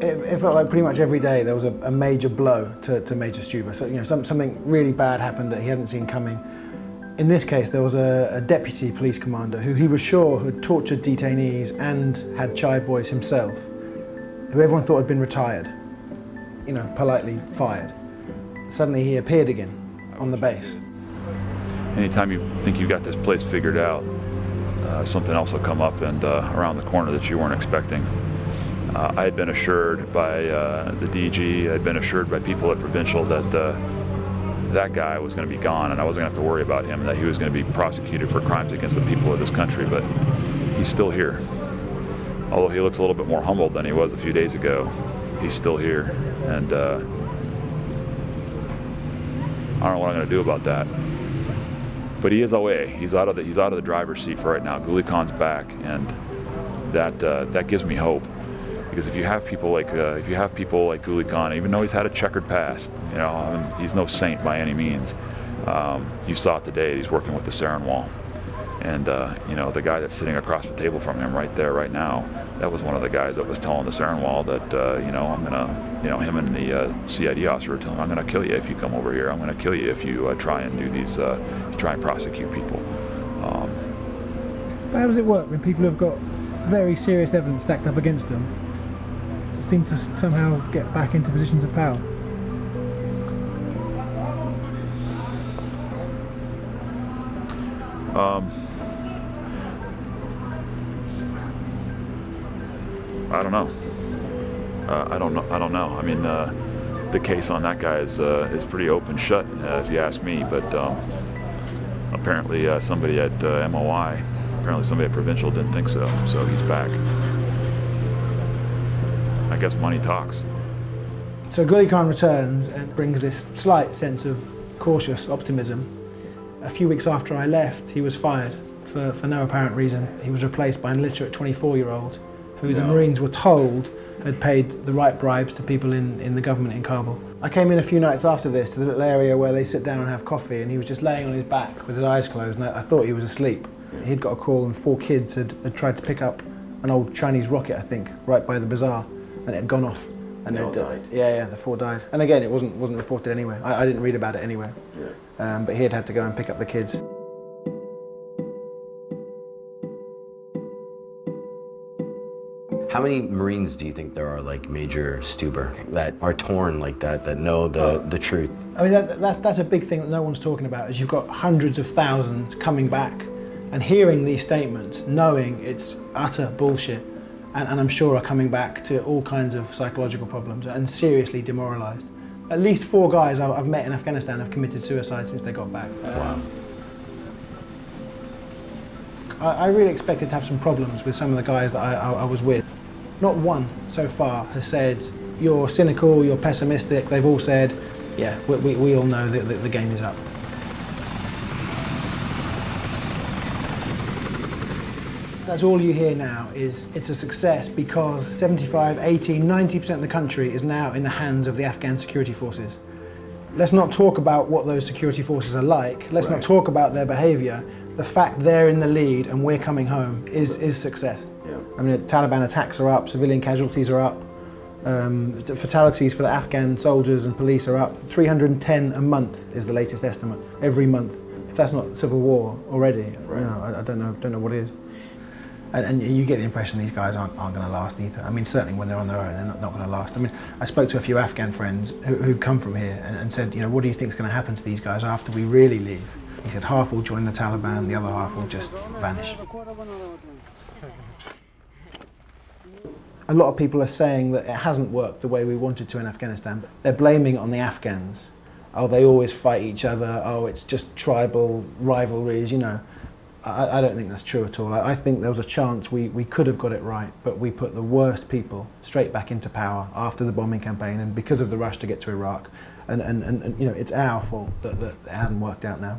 It felt like pretty much every day there was a major blow to Major Stuber. So, something really bad happened that he hadn't seen coming. In this case, there was a deputy police commander who he was sure had tortured detainees and had child boys himself, who everyone thought had been retired, politely fired. Suddenly he appeared again on the base. Anytime you think you got this place figured out, something else will come up and around the corner that you weren't expecting. I had been assured by the DG, I had been assured by people at Provincial that that guy was going to be gone and I wasn't going to have to worry about him and that he was going to be prosecuted for crimes against the people of this country, but he's still here. Although he looks a little bit more humbled than he was a few days ago, he's still here. And I don't know what I'm going to do about that. But he is away. He's out of the driver's seat for right now. Guli Khan's back, and that gives me hope. Because if you have people like Guli Khan, even though he's had a checkered past, you know, I mean, he's no saint by any means. You saw it today. He's working with the Sarin Wall, and you know, the guy that's sitting across the table from him right there, right now, that was one of the guys that was telling the Sarin Wall that you know, I'm gonna, you know, him and the CID officer were telling him, I'm gonna kill you if you come over here. I'm gonna kill you if you try and do these, try and prosecute people. But how does it work when people have got very serious evidence stacked up against them, seem to somehow get back into positions of power? I don't know. I don't know. I mean, the case on that guy is pretty open shut, if you ask me. But apparently, somebody at MOI, apparently somebody at Provincial didn't think so. So he's back. I guess money talks. So Guli Khan returns and brings this slight sense of cautious optimism. A few weeks after I left, he was fired for no apparent reason. He was replaced by an illiterate 24-year-old who the Marines were told had paid the right bribes to people in the government in Kabul. I came in a few nights after this to the little area where they sit down and have coffee, and he was just laying on his back with his eyes closed, and I thought he was asleep. He'd got a call and 4 kids had tried to pick up an old Chinese rocket, I think, right by the bazaar, and it had gone off. And they all died? Yeah, the 4 died. And again, it wasn't reported anywhere. I didn't read about it anywhere. Yeah. But he had to go and pick up the kids. How many Marines do you think there are, like Major Stuber, that are torn like that know the truth? I mean, that's a big thing that no one's talking about, is you've got hundreds of thousands coming back and hearing these statements, knowing it's utter bullshit, and I'm sure are coming back to all kinds of psychological problems and seriously demoralised. At least 4 guys I've met in Afghanistan have committed suicide since they got back. Wow. I really expected to have some problems with some of the guys that I was with. Not one so far has said, you're cynical, you're pessimistic. They've all said, yeah, we all know that the game is up. That's all you hear now is it's a success because 75, 80, 90% of the country is now in the hands of the Afghan security forces. Let's not talk about what those security forces are like. Let's not talk about their behaviour. The fact they're in the lead and we're coming home is success. Yeah. I mean, Taliban attacks are up, civilian casualties are up, the fatalities for the Afghan soldiers and police are up. 310 a month is the latest estimate, every month. If that's not civil war already, you know, I don't know what is. And you get the impression these guys aren't going to last either. I mean, certainly when they're on their own, they're not going to last. I mean, I spoke to a few Afghan friends who come from here and said, you know, what do you think is going to happen to these guys after we really leave? He said half will join the Taliban, the other half will just vanish. A lot of people are saying that it hasn't worked the way we wanted to in Afghanistan, but they're blaming it on the Afghans. Oh, they always fight each other. Oh, it's just tribal rivalries, you know. I don't think that's true at all. I think there was a chance we could have got it right, but we put the worst people straight back into power after the bombing campaign and because of the rush to get to Iraq. And you know, it's our fault that it hasn't worked out now.